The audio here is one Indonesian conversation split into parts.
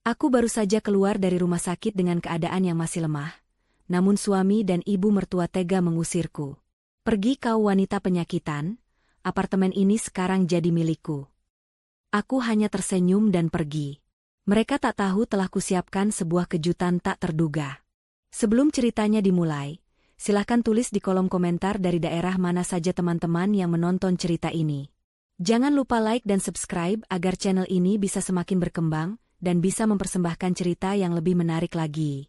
Aku baru saja keluar dari rumah sakit dengan keadaan yang masih lemah, namun suami dan ibu mertua tega mengusirku. Pergi kau wanita penyakitan, apartemen ini sekarang jadi milikku. Aku hanya tersenyum dan pergi. Mereka tak tahu telah kusiapkan sebuah kejutan tak terduga. Sebelum ceritanya dimulai, silahkan tulis di kolom komentar dari daerah mana saja teman-teman yang menonton cerita ini. Jangan lupa like dan subscribe agar channel ini bisa semakin berkembang dan bisa mempersembahkan cerita yang lebih menarik lagi.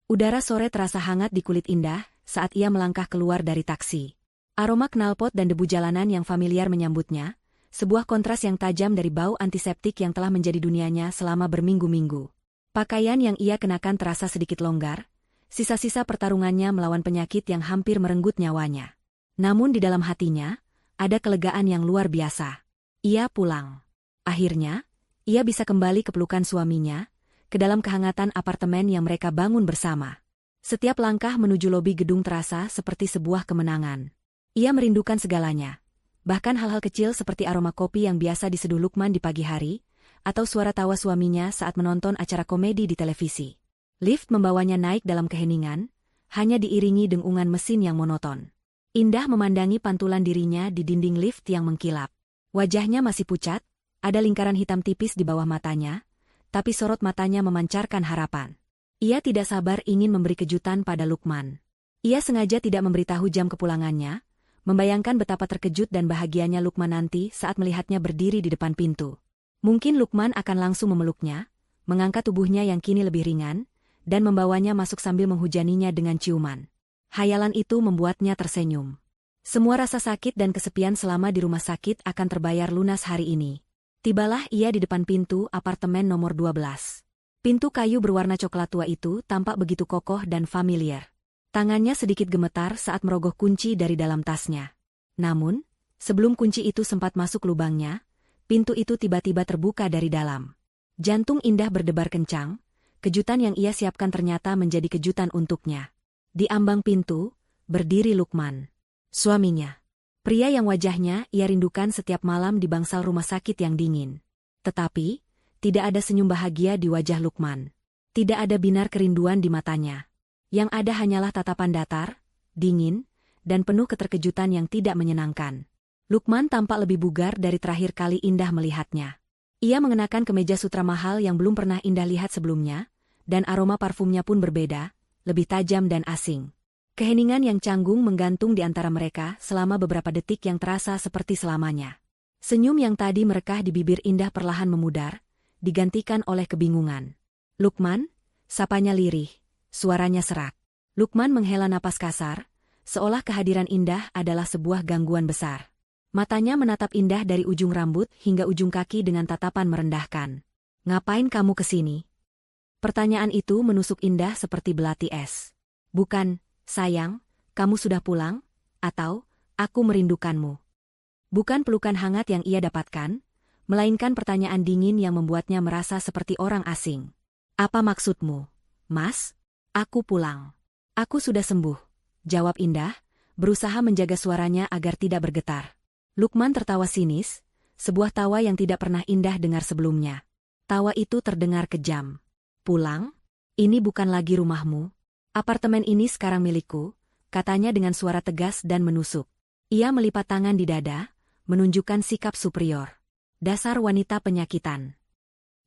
Udara sore terasa hangat di kulit Indah saat ia melangkah keluar dari taksi. Aroma knalpot dan debu jalanan yang familiar menyambutnya, sebuah kontras yang tajam dari bau antiseptik yang telah menjadi dunianya selama berminggu-minggu. Pakaian yang ia kenakan terasa sedikit longgar, sisa-sisa pertarungannya melawan penyakit yang hampir merenggut nyawanya. Namun di dalam hatinya, ada kelegaan yang luar biasa. Ia pulang. Akhirnya, ia bisa kembali ke pelukan suaminya, ke dalam kehangatan apartemen yang mereka bangun bersama. Setiap langkah menuju lobi gedung terasa seperti sebuah kemenangan. Ia merindukan segalanya. Bahkan hal-hal kecil seperti aroma kopi yang biasa diseduh Lukman di pagi hari, atau suara tawa suaminya saat menonton acara komedi di televisi. Lift membawanya naik dalam keheningan, hanya diiringi dengungan mesin yang monoton. Indah memandangi pantulan dirinya di dinding lift yang mengkilap. Wajahnya masih pucat, ada lingkaran hitam tipis di bawah matanya, tapi sorot matanya memancarkan harapan. Ia tidak sabar ingin memberi kejutan pada Lukman. Ia sengaja tidak memberitahu jam kepulangannya, membayangkan betapa terkejut dan bahagianya Lukman nanti saat melihatnya berdiri di depan pintu. Mungkin Lukman akan langsung memeluknya, mengangkat tubuhnya yang kini lebih ringan, dan membawanya masuk sambil menghujaninya dengan ciuman. Hayalan itu membuatnya tersenyum. Semua rasa sakit dan kesepian selama di rumah sakit akan terbayar lunas hari ini. Tibalah ia di depan pintu apartemen nomor 12. Pintu kayu berwarna coklat tua itu tampak begitu kokoh dan familiar. Tangannya sedikit gemetar saat merogoh kunci dari dalam tasnya. Namun, sebelum kunci itu sempat masuk lubangnya, pintu itu tiba-tiba terbuka dari dalam. Jantung Indah berdebar kencang, kejutan yang ia siapkan ternyata menjadi kejutan untuknya. Di ambang pintu, berdiri Lukman. Suaminya. Pria yang wajahnya ia rindukan setiap malam di bangsal rumah sakit yang dingin. Tetapi, tidak ada senyum bahagia di wajah Lukman. Tidak ada binar kerinduan di matanya. Yang ada hanyalah tatapan datar, dingin, dan penuh keterkejutan yang tidak menyenangkan. Lukman tampak lebih bugar dari terakhir kali Indah melihatnya. Ia mengenakan kemeja sutra mahal yang belum pernah Indah lihat sebelumnya, dan aroma parfumnya pun berbeda, lebih tajam dan asing. Keheningan yang canggung menggantung di antara mereka selama beberapa detik yang terasa seperti selamanya. Senyum yang tadi merekah di bibir Indah perlahan memudar, digantikan oleh kebingungan. Lukman, sapanya lirih. Suaranya serak. Lukman menghela napas kasar, seolah kehadiran Indah adalah sebuah gangguan besar. Matanya menatap Indah dari ujung rambut hingga ujung kaki dengan tatapan merendahkan. Ngapain kamu kesini? Pertanyaan itu menusuk Indah seperti belati es. Bukan, sayang, kamu sudah pulang, atau, aku merindukanmu. Bukan pelukan hangat yang ia dapatkan, melainkan pertanyaan dingin yang membuatnya merasa seperti orang asing. Apa maksudmu, Mas? Aku pulang. Aku sudah sembuh, jawab Indah, berusaha menjaga suaranya agar tidak bergetar. Lukman tertawa sinis, sebuah tawa yang tidak pernah Indah dengar sebelumnya. Tawa itu terdengar kejam. Pulang? Ini bukan lagi rumahmu. Apartemen ini sekarang milikku, katanya dengan suara tegas dan menusuk. Ia melipat tangan di dada, menunjukkan sikap superior. Dasar wanita penyakitan.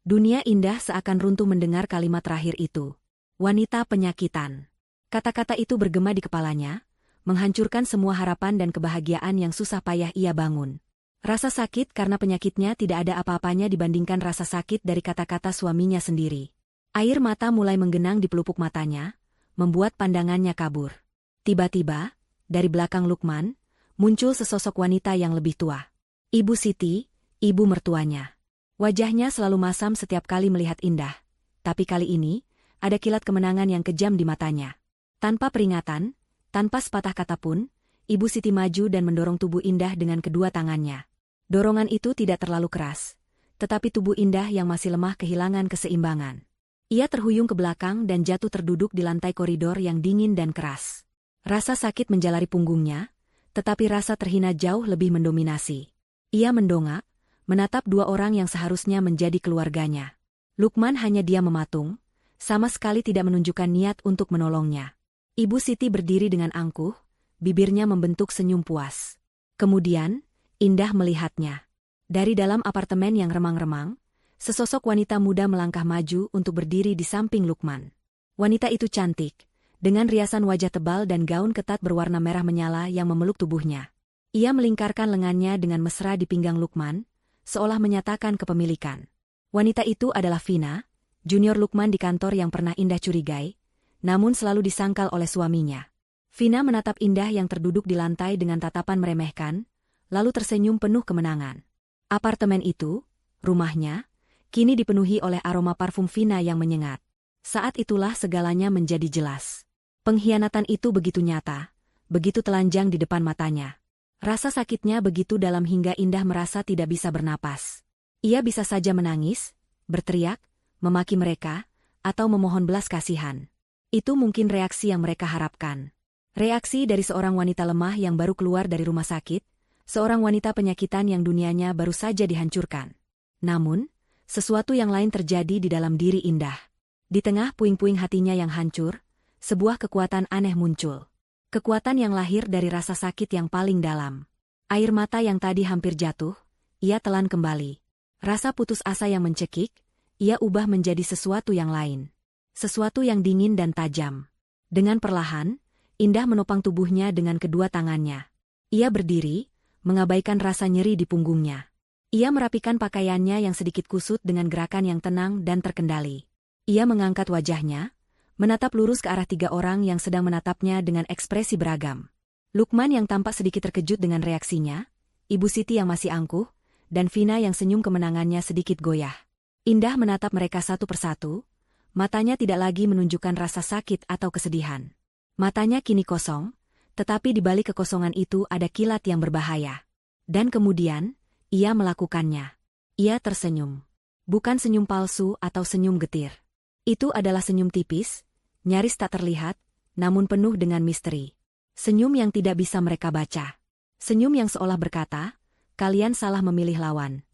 Dunia Indah seakan runtuh mendengar kalimat terakhir itu. Wanita penyakitan. Kata-kata itu bergema di kepalanya, menghancurkan semua harapan dan kebahagiaan yang susah payah ia bangun. Rasa sakit karena penyakitnya tidak ada apa-apanya dibandingkan rasa sakit dari kata-kata suaminya sendiri. Air mata mulai menggenang di pelupuk matanya, membuat pandangannya kabur. Tiba-tiba, dari belakang Lukman, muncul sesosok wanita yang lebih tua. Ibu Siti, ibu mertuanya. Wajahnya selalu masam setiap kali melihat Indah, tapi kali ini, ada kilat kemenangan yang kejam di matanya. Tanpa peringatan, tanpa sepatah kata pun, Ibu Siti maju dan mendorong tubuh Indah dengan kedua tangannya. Dorongan itu tidak terlalu keras, tetapi tubuh Indah yang masih lemah kehilangan keseimbangan. Ia terhuyung ke belakang dan jatuh terduduk di lantai koridor yang dingin dan keras. Rasa sakit menjalari punggungnya, tetapi rasa terhina jauh lebih mendominasi. Ia mendongak, menatap dua orang yang seharusnya menjadi keluarganya. Lukman hanya diam mematung, sama sekali tidak menunjukkan niat untuk menolongnya. Ibu Siti berdiri dengan angkuh, bibirnya membentuk senyum puas. Kemudian, Indah melihatnya. Dari dalam apartemen yang remang-remang, sesosok wanita muda melangkah maju untuk berdiri di samping Lukman. Wanita itu cantik, dengan riasan wajah tebal dan gaun ketat berwarna merah menyala yang memeluk tubuhnya. Ia melingkarkan lengannya dengan mesra di pinggang Lukman, seolah menyatakan kepemilikan. Wanita itu adalah Vina, junior Lukman di kantor yang pernah Indah curigai, namun selalu disangkal oleh suaminya. Vina menatap Indah yang terduduk di lantai dengan tatapan meremehkan, lalu tersenyum penuh kemenangan. Apartemen itu, rumahnya, kini dipenuhi oleh aroma parfum Vina yang menyengat. Saat itulah segalanya menjadi jelas. Pengkhianatan itu begitu nyata, begitu telanjang di depan matanya. Rasa sakitnya begitu dalam hingga Indah merasa tidak bisa bernapas. Ia bisa saja menangis, berteriak, memaki mereka, atau memohon belas kasihan. Itu mungkin reaksi yang mereka harapkan. Reaksi dari seorang wanita lemah yang baru keluar dari rumah sakit, seorang wanita penyakitan yang dunianya baru saja dihancurkan. Namun, sesuatu yang lain terjadi di dalam diri Indah. Di tengah puing-puing hatinya yang hancur, sebuah kekuatan aneh muncul. Kekuatan yang lahir dari rasa sakit yang paling dalam. Air mata yang tadi hampir jatuh, ia telan kembali. Rasa putus asa yang mencekik, ia ubah menjadi sesuatu yang lain. Sesuatu yang dingin dan tajam. Dengan perlahan, Indah menopang tubuhnya dengan kedua tangannya. Ia berdiri, mengabaikan rasa nyeri di punggungnya. Ia merapikan pakaiannya yang sedikit kusut dengan gerakan yang tenang dan terkendali. Ia mengangkat wajahnya, menatap lurus ke arah tiga orang yang sedang menatapnya dengan ekspresi beragam. Lukman yang tampak sedikit terkejut dengan reaksinya, Ibu Siti yang masih angkuh, dan Vina yang senyum kemenangannya sedikit goyah. Indah menatap mereka satu persatu, matanya tidak lagi menunjukkan rasa sakit atau kesedihan. Matanya kini kosong, tetapi di balik kekosongan itu ada kilat yang berbahaya. Dan kemudian, ia melakukannya. Ia tersenyum. Bukan senyum palsu atau senyum getir. Itu adalah senyum tipis, nyaris tak terlihat, namun penuh dengan misteri. Senyum yang tidak bisa mereka baca. Senyum yang seolah berkata, kalian salah memilih lawan.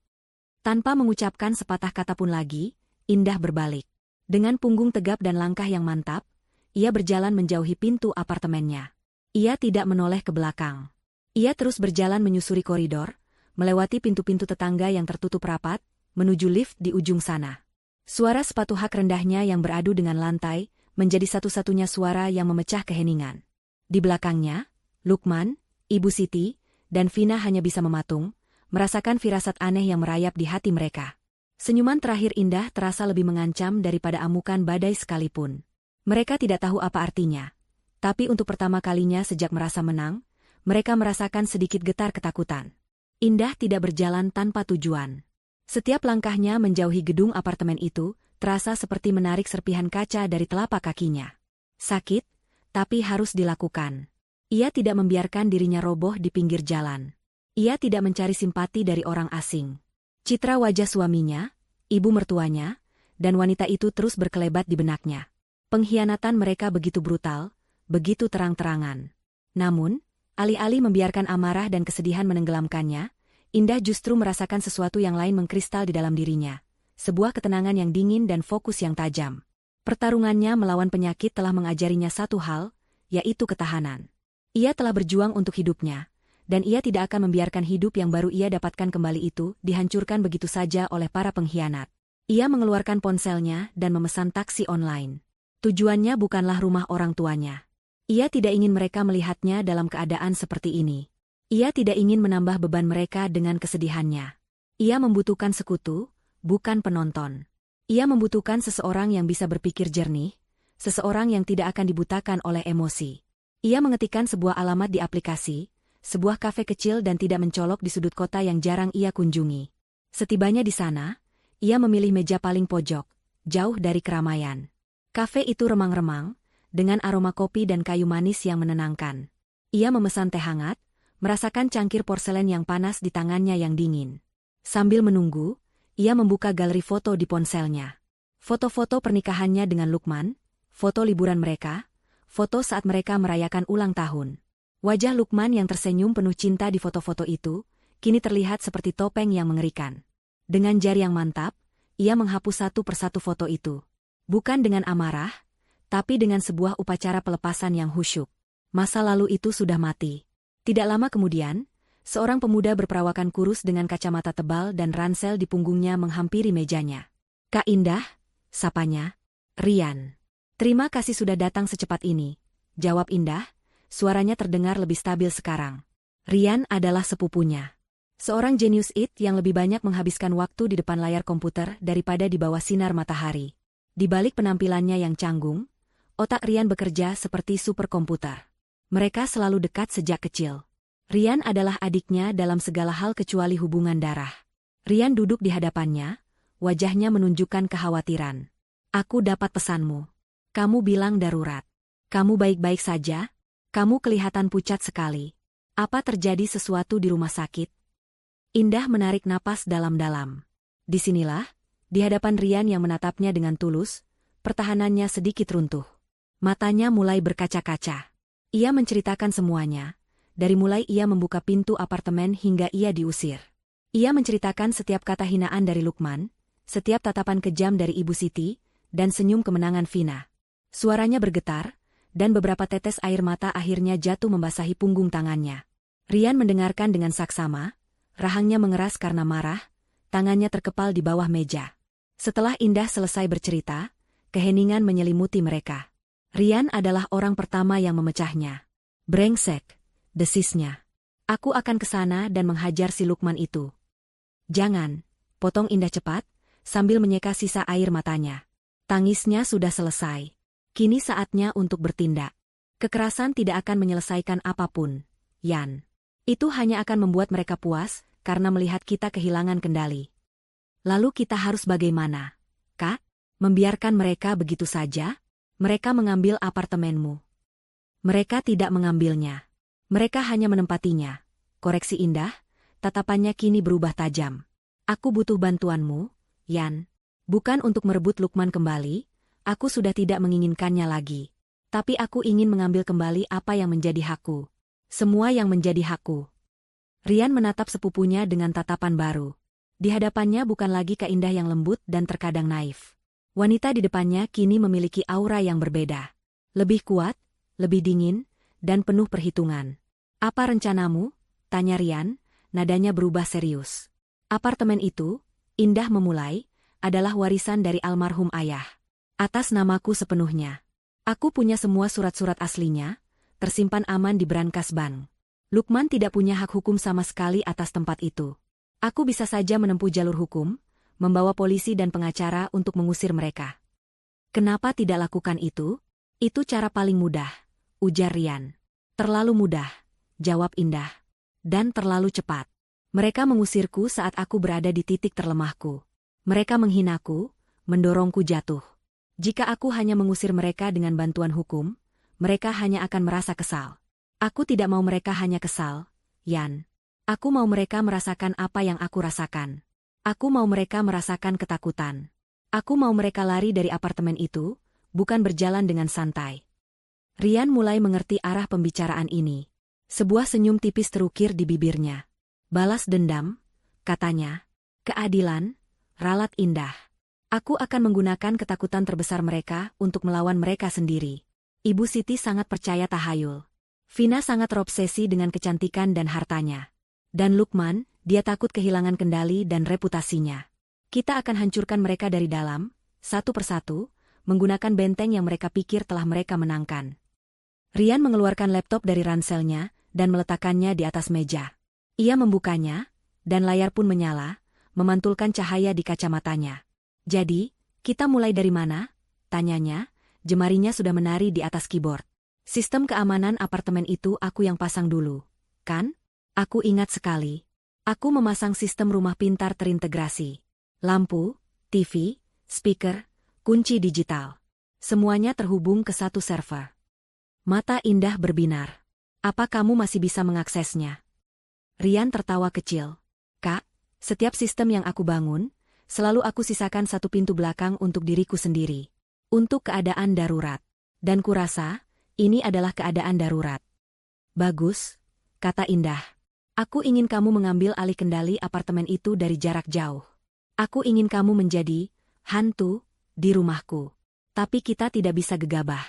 Tanpa mengucapkan sepatah kata pun lagi, Indah berbalik. Dengan punggung tegap dan langkah yang mantap, ia berjalan menjauhi pintu apartemennya. Ia tidak menoleh ke belakang. Ia terus berjalan menyusuri koridor, melewati pintu-pintu tetangga yang tertutup rapat, menuju lift di ujung sana. Suara sepatu hak rendahnya yang beradu dengan lantai, menjadi satu-satunya suara yang memecah keheningan. Di belakangnya, Lukman, Ibu Siti, dan Vina hanya bisa mematung, merasakan firasat aneh yang merayap di hati mereka. Senyuman terakhir Indah terasa lebih mengancam daripada amukan badai sekalipun. Mereka tidak tahu apa artinya. Tapi untuk pertama kalinya sejak merasa menang, mereka merasakan sedikit getar ketakutan. Indah tidak berjalan tanpa tujuan. Setiap langkahnya menjauhi gedung apartemen itu, terasa seperti menarik serpihan kaca dari telapak kakinya. Sakit, tapi harus dilakukan. Ia tidak membiarkan dirinya roboh di pinggir jalan. Ia tidak mencari simpati dari orang asing. Citra wajah suaminya, ibu mertuanya, dan wanita itu terus berkelebat di benaknya. Pengkhianatan mereka begitu brutal, begitu terang-terangan. Namun, alih-alih membiarkan amarah dan kesedihan menenggelamkannya, Indah justru merasakan sesuatu yang lain mengkristal di dalam dirinya. Sebuah ketenangan yang dingin dan fokus yang tajam. Pertarungannya melawan penyakit telah mengajarinya satu hal, yaitu ketahanan. Ia telah berjuang untuk hidupnya, dan ia tidak akan membiarkan hidup yang baru ia dapatkan kembali itu dihancurkan begitu saja oleh para pengkhianat. Ia mengeluarkan ponselnya dan memesan taksi online. Tujuannya bukanlah rumah orang tuanya. Ia tidak ingin mereka melihatnya dalam keadaan seperti ini. Ia tidak ingin menambah beban mereka dengan kesedihannya. Ia membutuhkan sekutu, bukan penonton. Ia membutuhkan seseorang yang bisa berpikir jernih, seseorang yang tidak akan dibutakan oleh emosi. Ia mengetikkan sebuah alamat di aplikasi, sebuah kafe kecil dan tidak mencolok di sudut kota yang jarang ia kunjungi. Setibanya di sana, ia memilih meja paling pojok, jauh dari keramaian. Kafe itu remang-remang, dengan aroma kopi dan kayu manis yang menenangkan. Ia memesan teh hangat, merasakan cangkir porselen yang panas di tangannya yang dingin. Sambil menunggu, ia membuka galeri foto di ponselnya. Foto-foto pernikahannya dengan Lukman, foto liburan mereka, foto saat mereka merayakan ulang tahun. Wajah Lukman yang tersenyum penuh cinta di foto-foto itu, kini terlihat seperti topeng yang mengerikan. Dengan jari yang mantap, ia menghapus satu persatu foto itu. Bukan dengan amarah, tapi dengan sebuah upacara pelepasan yang khusyuk. Masa lalu itu sudah mati. Tidak lama kemudian, seorang pemuda berperawakan kurus dengan kacamata tebal dan ransel di punggungnya menghampiri mejanya. "Kak Indah," sapanya. "Rian." "Terima kasih sudah datang secepat ini," jawab Indah, suaranya terdengar lebih stabil sekarang. Rian adalah sepupunya. Seorang jenius yang lebih banyak menghabiskan waktu di depan layar komputer daripada di bawah sinar matahari. Di balik penampilannya yang canggung, otak Rian bekerja seperti superkomputer. Mereka selalu dekat sejak kecil. Rian adalah adiknya dalam segala hal kecuali hubungan darah. Rian duduk di hadapannya, wajahnya menunjukkan kekhawatiran. "Aku dapat pesanmu. Kamu bilang darurat. Kamu baik-baik saja? Kamu kelihatan pucat sekali. Apa terjadi sesuatu di rumah sakit?" Indah menarik napas dalam-dalam. Disinilah, di hadapan Rian yang menatapnya dengan tulus, pertahanannya sedikit runtuh. Matanya mulai berkaca-kaca. Ia menceritakan semuanya, dari mulai ia membuka pintu apartemen hingga ia diusir. Ia menceritakan setiap kata hinaan dari Lukman, setiap tatapan kejam dari Ibu Siti, dan senyum kemenangan Vina. Suaranya bergetar, dan beberapa tetes air mata akhirnya jatuh membasahi punggung tangannya. Rian mendengarkan dengan saksama, rahangnya mengeras karena marah, tangannya terkepal di bawah meja. Setelah Indah selesai bercerita, keheningan menyelimuti mereka. Rian adalah orang pertama yang memecahnya. "Brengsek," desisnya. "Aku akan ke sana dan menghajar si Lukman itu." "Jangan," potong Indah cepat, sambil menyeka sisa air matanya. Tangisnya sudah selesai. Kini saatnya untuk bertindak. Kekerasan tidak akan menyelesaikan apapun, Yan. Itu hanya akan membuat mereka puas, karena melihat kita kehilangan kendali. Lalu kita harus bagaimana, Kak? Membiarkan mereka begitu saja? Mereka mengambil apartemenmu. Mereka tidak mengambilnya. Mereka hanya menempatinya. Koreksi Indah, tatapannya kini berubah tajam. Aku butuh bantuanmu, Yan. Bukan untuk merebut Lukman kembali, aku sudah tidak menginginkannya lagi. Tapi aku ingin mengambil kembali apa yang menjadi hakku. Semua yang menjadi hakku. Rian menatap sepupunya dengan tatapan baru. Di hadapannya bukan lagi Kak Indah yang lembut dan terkadang naif. Wanita di depannya kini memiliki aura yang berbeda. Lebih kuat, lebih dingin, dan penuh perhitungan. "Apa rencanamu?" tanya Rian, nadanya berubah serius. "Apartemen itu," Indah memulai, "adalah warisan dari almarhum ayah. Atas namaku sepenuhnya. Aku punya semua surat-surat aslinya, tersimpan aman di brankas bank. Lukman tidak punya hak hukum sama sekali atas tempat itu. Aku bisa saja menempuh jalur hukum, membawa polisi dan pengacara untuk mengusir mereka." "Kenapa tidak lakukan itu?" "Itu cara paling mudah," ujar Rian. "Terlalu mudah," jawab Indah. "Dan terlalu cepat. Mereka mengusirku saat aku berada di titik terlemahku. Mereka menghinaku, mendorongku jatuh. Jika aku hanya mengusir mereka dengan bantuan hukum, mereka hanya akan merasa kesal. Aku tidak mau mereka hanya kesal, Yan. Aku mau mereka merasakan apa yang aku rasakan. Aku mau mereka merasakan ketakutan. Aku mau mereka lari dari apartemen itu, bukan berjalan dengan santai." Rian mulai mengerti arah pembicaraan ini. Sebuah senyum tipis terukir di bibirnya. "Balas dendam," katanya. "Keadilan, ralat Indah. Aku akan menggunakan ketakutan terbesar mereka untuk melawan mereka sendiri." Ibu Siti sangat percaya tahayul. Vina sangat terobsesi dengan kecantikan dan hartanya. Dan Lukman, dia takut kehilangan kendali dan reputasinya. Kita akan hancurkan mereka dari dalam, satu persatu, menggunakan benteng yang mereka pikir telah mereka menangkan. Rian mengeluarkan laptop dari ranselnya dan meletakkannya di atas meja. Ia membukanya, dan layar pun menyala, memantulkan cahaya di kacamatanya. "Jadi, kita mulai dari mana?" tanyanya. Jemarinya sudah menari di atas keyboard. "Sistem keamanan apartemen itu aku yang pasang dulu, kan? Aku ingat sekali. Aku memasang sistem rumah pintar terintegrasi. Lampu, TV, speaker, kunci digital. Semuanya terhubung ke satu server." Mata Indah berbinar. "Apa kamu masih bisa mengaksesnya?" Rian tertawa kecil. "Kak, setiap sistem yang aku bangun, selalu aku sisakan satu pintu belakang untuk diriku sendiri. Untuk keadaan darurat. Dan kurasa, ini adalah keadaan darurat." "Bagus," kata Indah. "Aku ingin kamu mengambil alih kendali apartemen itu dari jarak jauh. Aku ingin kamu menjadi hantu di rumahku. Tapi kita tidak bisa gegabah.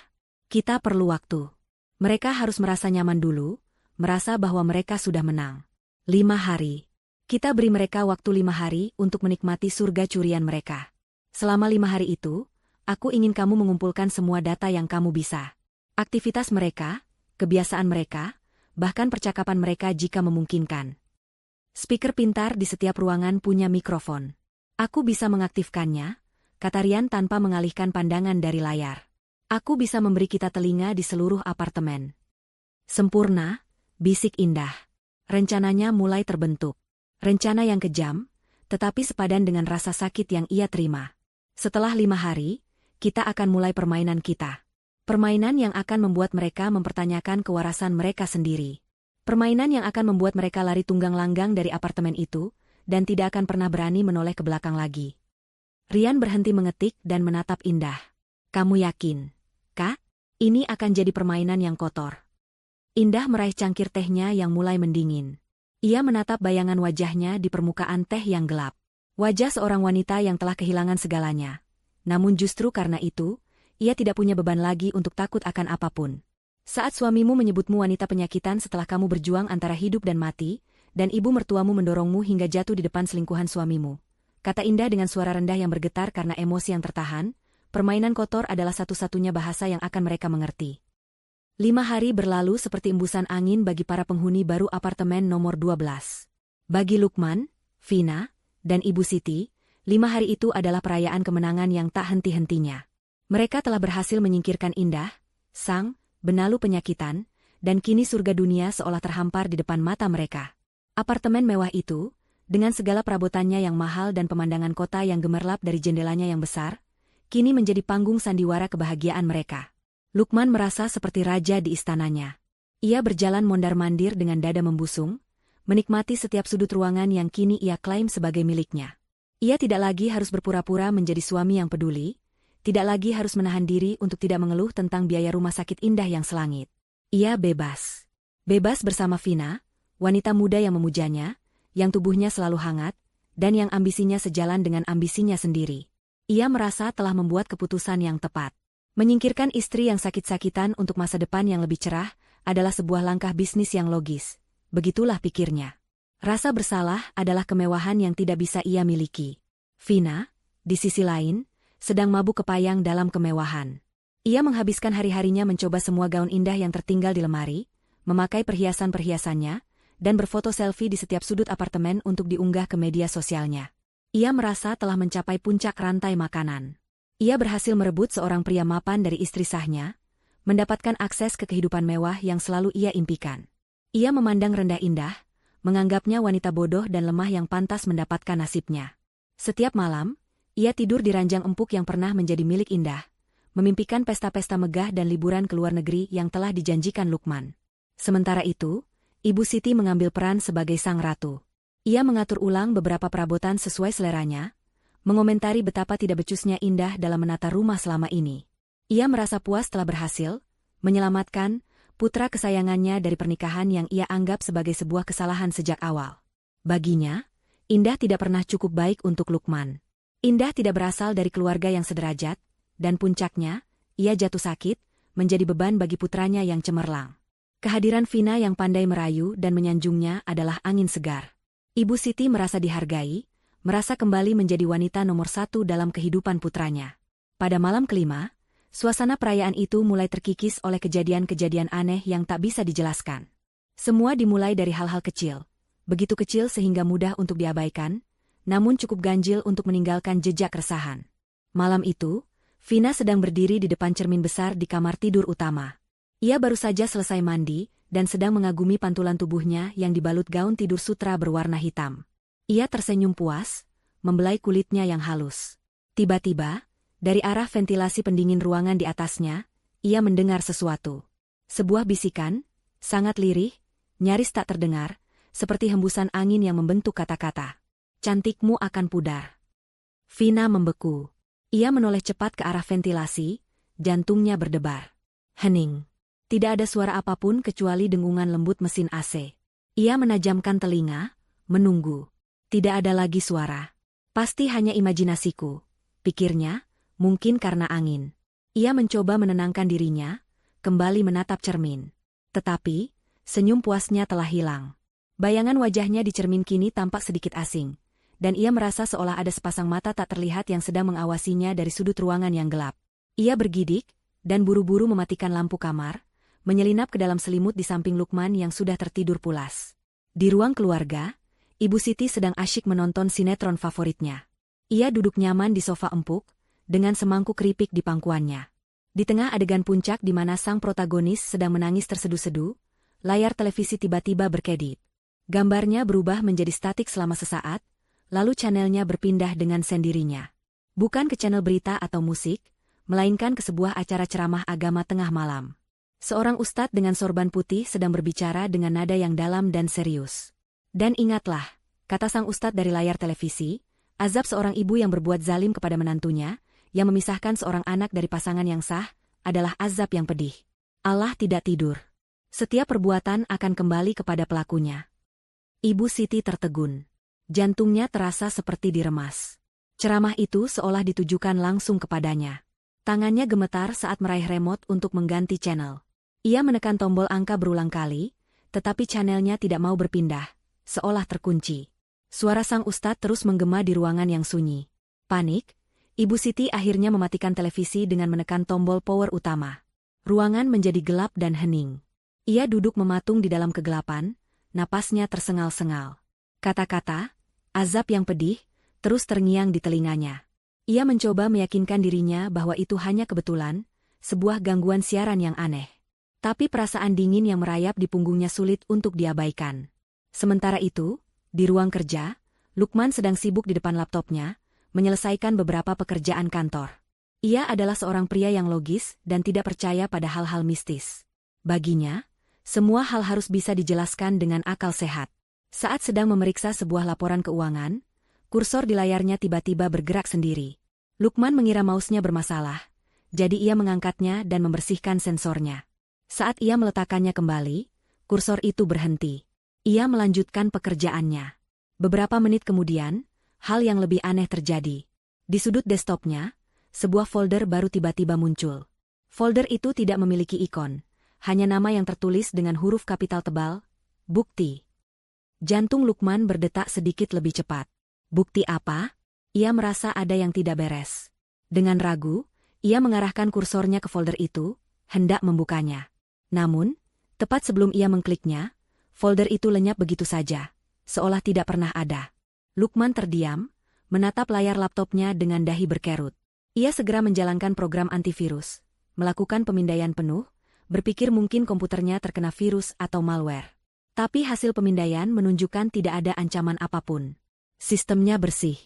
Kita perlu waktu. Mereka harus merasa nyaman dulu, merasa bahwa mereka sudah menang. 5 hari. Kita beri mereka waktu 5 hari untuk menikmati surga curian mereka. Selama 5 hari itu, aku ingin kamu mengumpulkan semua data yang kamu bisa. Aktivitas mereka, kebiasaan mereka, bahkan percakapan mereka jika memungkinkan. Speaker pintar di setiap ruangan punya mikrofon. Aku bisa mengaktifkannya, kata Rian tanpa mengalihkan pandangan dari layar. Aku bisa memberi kita telinga di seluruh apartemen. Sempurna, bisik Indah. Rencananya mulai terbentuk. Rencana yang kejam, tetapi sepadan dengan rasa sakit yang ia terima. Setelah 5 hari, kita akan mulai permainan kita. Permainan yang akan membuat mereka mempertanyakan kewarasan mereka sendiri. Permainan yang akan membuat mereka lari tunggang langgang dari apartemen itu, dan tidak akan pernah berani menoleh ke belakang lagi. Rian berhenti mengetik dan menatap Indah. Kamu yakin, Kak? Ini akan jadi permainan yang kotor. Indah meraih cangkir tehnya yang mulai mendingin. Ia menatap bayangan wajahnya di permukaan teh yang gelap. Wajah seorang wanita yang telah kehilangan segalanya. Namun justru karena itu, ia tidak punya beban lagi untuk takut akan apapun. Saat suamimu menyebutmu wanita penyakitan setelah kamu berjuang antara hidup dan mati, dan ibu mertuamu mendorongmu hingga jatuh di depan selingkuhan suamimu, kata Indah dengan suara rendah yang bergetar karena emosi yang tertahan, permainan kotor adalah satu-satunya bahasa yang akan mereka mengerti. 5 hari berlalu seperti embusan angin bagi para penghuni baru apartemen nomor 12. Bagi Lukman, Vina, dan Ibu Siti, 5 hari itu adalah perayaan kemenangan yang tak henti-hentinya. Mereka telah berhasil menyingkirkan Indah, sang benalu penyakitan, dan kini surga dunia seolah terhampar di depan mata mereka. Apartemen mewah itu, dengan segala perabotannya yang mahal dan pemandangan kota yang gemerlap dari jendelanya yang besar, kini menjadi panggung sandiwara kebahagiaan mereka. Lukman merasa seperti raja di istananya. Ia berjalan mondar-mandir dengan dada membusung, menikmati setiap sudut ruangan yang kini ia klaim sebagai miliknya. Ia tidak lagi harus berpura-pura menjadi suami yang peduli, tidak lagi harus menahan diri untuk tidak mengeluh tentang biaya rumah sakit Indah yang selangit. Ia bebas. Bebas bersama Vina, wanita muda yang memujanya, yang tubuhnya selalu hangat, dan yang ambisinya sejalan dengan ambisinya sendiri. Ia merasa telah membuat keputusan yang tepat. Menyingkirkan istri yang sakit-sakitan untuk masa depan yang lebih cerah adalah sebuah langkah bisnis yang logis. Begitulah pikirnya. Rasa bersalah adalah kemewahan yang tidak bisa ia miliki. Vina, di sisi lain, sedang mabuk kepayang dalam kemewahan. Ia menghabiskan hari-harinya mencoba semua gaun indah yang tertinggal di lemari, memakai perhiasan-perhiasannya, dan berfoto selfie di setiap sudut apartemen untuk diunggah ke media sosialnya. Ia merasa telah mencapai puncak rantai makanan. Ia berhasil merebut seorang pria mapan dari istri sahnya, mendapatkan akses ke kehidupan mewah yang selalu ia impikan. Ia memandang rendah Indah, menganggapnya wanita bodoh dan lemah yang pantas mendapatkan nasibnya. Setiap malam, ia tidur di ranjang empuk yang pernah menjadi milik Indah, memimpikan pesta-pesta megah dan liburan ke luar negeri yang telah dijanjikan Lukman. Sementara itu, Ibu Siti mengambil peran sebagai sang ratu. Ia mengatur ulang beberapa perabotan sesuai seleranya, mengomentari betapa tidak becusnya Indah dalam menata rumah selama ini. Ia merasa puas telah berhasil menyelamatkan putra kesayangannya dari pernikahan yang ia anggap sebagai sebuah kesalahan sejak awal. Baginya, Indah tidak pernah cukup baik untuk Lukman. Indah tidak berasal dari keluarga yang sederajat, dan puncaknya, ia jatuh sakit, menjadi beban bagi putranya yang cemerlang. Kehadiran Vina yang pandai merayu dan menyanjungnya adalah angin segar. Ibu Siti merasa dihargai, merasa kembali menjadi wanita nomor 1 dalam kehidupan putranya. Pada malam kelima, suasana perayaan itu mulai terkikis oleh kejadian-kejadian aneh yang tak bisa dijelaskan. Semua dimulai dari hal-hal kecil, begitu kecil sehingga mudah untuk diabaikan, namun cukup ganjil untuk meninggalkan jejak keresahan. Malam itu, Vina sedang berdiri di depan cermin besar di kamar tidur utama. Ia baru saja selesai mandi, dan sedang mengagumi pantulan tubuhnya yang dibalut gaun tidur sutra berwarna hitam. Ia tersenyum puas, membelai kulitnya yang halus. Tiba-tiba, dari arah ventilasi pendingin ruangan di atasnya, ia mendengar sesuatu. Sebuah bisikan, sangat lirih, nyaris tak terdengar, seperti hembusan angin yang membentuk kata-kata. Cantikmu akan pudar. Vina membeku. Ia menoleh cepat ke arah ventilasi, jantungnya berdebar. Hening. Tidak ada suara apapun kecuali dengungan lembut mesin AC. Ia menajamkan telinga, menunggu. Tidak ada lagi suara. Pasti hanya imajinasiku, pikirnya, mungkin karena angin. Ia mencoba menenangkan dirinya, kembali menatap cermin. Tetapi, senyum puasnya telah hilang. Bayangan wajahnya di cermin kini tampak sedikit asing, dan ia merasa seolah ada sepasang mata tak terlihat yang sedang mengawasinya dari sudut ruangan yang gelap. Ia bergidik, dan buru-buru mematikan lampu kamar, menyelinap ke dalam selimut di samping Lukman yang sudah tertidur pulas. Di ruang keluarga, Ibu Siti sedang asyik menonton sinetron favoritnya. Ia duduk nyaman di sofa empuk, dengan semangkuk keripik di pangkuannya. Di tengah adegan puncak di mana sang protagonis sedang menangis terseduh-seduh, layar televisi tiba-tiba berkedip. Gambarnya berubah menjadi statik selama sesaat, lalu channelnya berpindah dengan sendirinya. Bukan ke channel berita atau musik, melainkan ke sebuah acara ceramah agama tengah malam. Seorang ustadz dengan sorban putih sedang berbicara dengan nada yang dalam dan serius. Dan ingatlah, kata sang ustadz dari layar televisi, azab seorang ibu yang berbuat zalim kepada menantunya, yang memisahkan seorang anak dari pasangan yang sah, adalah azab yang pedih. Allah tidak tidur. Setiap perbuatan akan kembali kepada pelakunya. Ibu Siti tertegun. Jantungnya terasa seperti diremas. Ceramah itu seolah ditujukan langsung kepadanya. Tangannya gemetar saat meraih remote untuk mengganti channel. Ia menekan tombol angka berulang kali, tetapi channelnya tidak mau berpindah, seolah terkunci. Suara sang ustadz terus menggema di ruangan yang sunyi. Panik, Ibu Siti akhirnya mematikan televisi dengan menekan tombol power utama. Ruangan menjadi gelap dan hening. Ia duduk mematung di dalam kegelapan, napasnya tersengal-sengal. Kata-kata, azab yang pedih, terus terngiang di telinganya. Ia mencoba meyakinkan dirinya bahwa itu hanya kebetulan, sebuah gangguan siaran yang aneh. Tapi perasaan dingin yang merayap di punggungnya sulit untuk diabaikan. Sementara itu, di ruang kerja, Lukman sedang sibuk di depan laptopnya, menyelesaikan beberapa pekerjaan kantor. Ia adalah seorang pria yang logis dan tidak percaya pada hal-hal mistis. Baginya, semua hal harus bisa dijelaskan dengan akal sehat. Saat sedang memeriksa sebuah laporan keuangan, kursor di layarnya tiba-tiba bergerak sendiri. Lukman mengira mouse-nya bermasalah, jadi ia mengangkatnya dan membersihkan sensornya. Saat ia meletakkannya kembali, kursor itu berhenti. Ia melanjutkan pekerjaannya. Beberapa menit kemudian, hal yang lebih aneh terjadi. Di sudut desktopnya, sebuah folder baru tiba-tiba muncul. Folder itu tidak memiliki ikon, hanya nama yang tertulis dengan huruf kapital tebal, bukti. Jantung Lukman berdetak sedikit lebih cepat. Bukti apa? Ia merasa ada yang tidak beres. Dengan ragu, ia mengarahkan kursornya ke folder itu, hendak membukanya. Namun, tepat sebelum ia mengkliknya, folder itu lenyap begitu saja, seolah tidak pernah ada. Lukman terdiam, menatap layar laptopnya dengan dahi berkerut. Ia segera menjalankan program antivirus, melakukan pemindaian penuh, berpikir mungkin komputernya terkena virus atau malware. Tapi hasil pemindaian menunjukkan tidak ada ancaman apapun. Sistemnya bersih.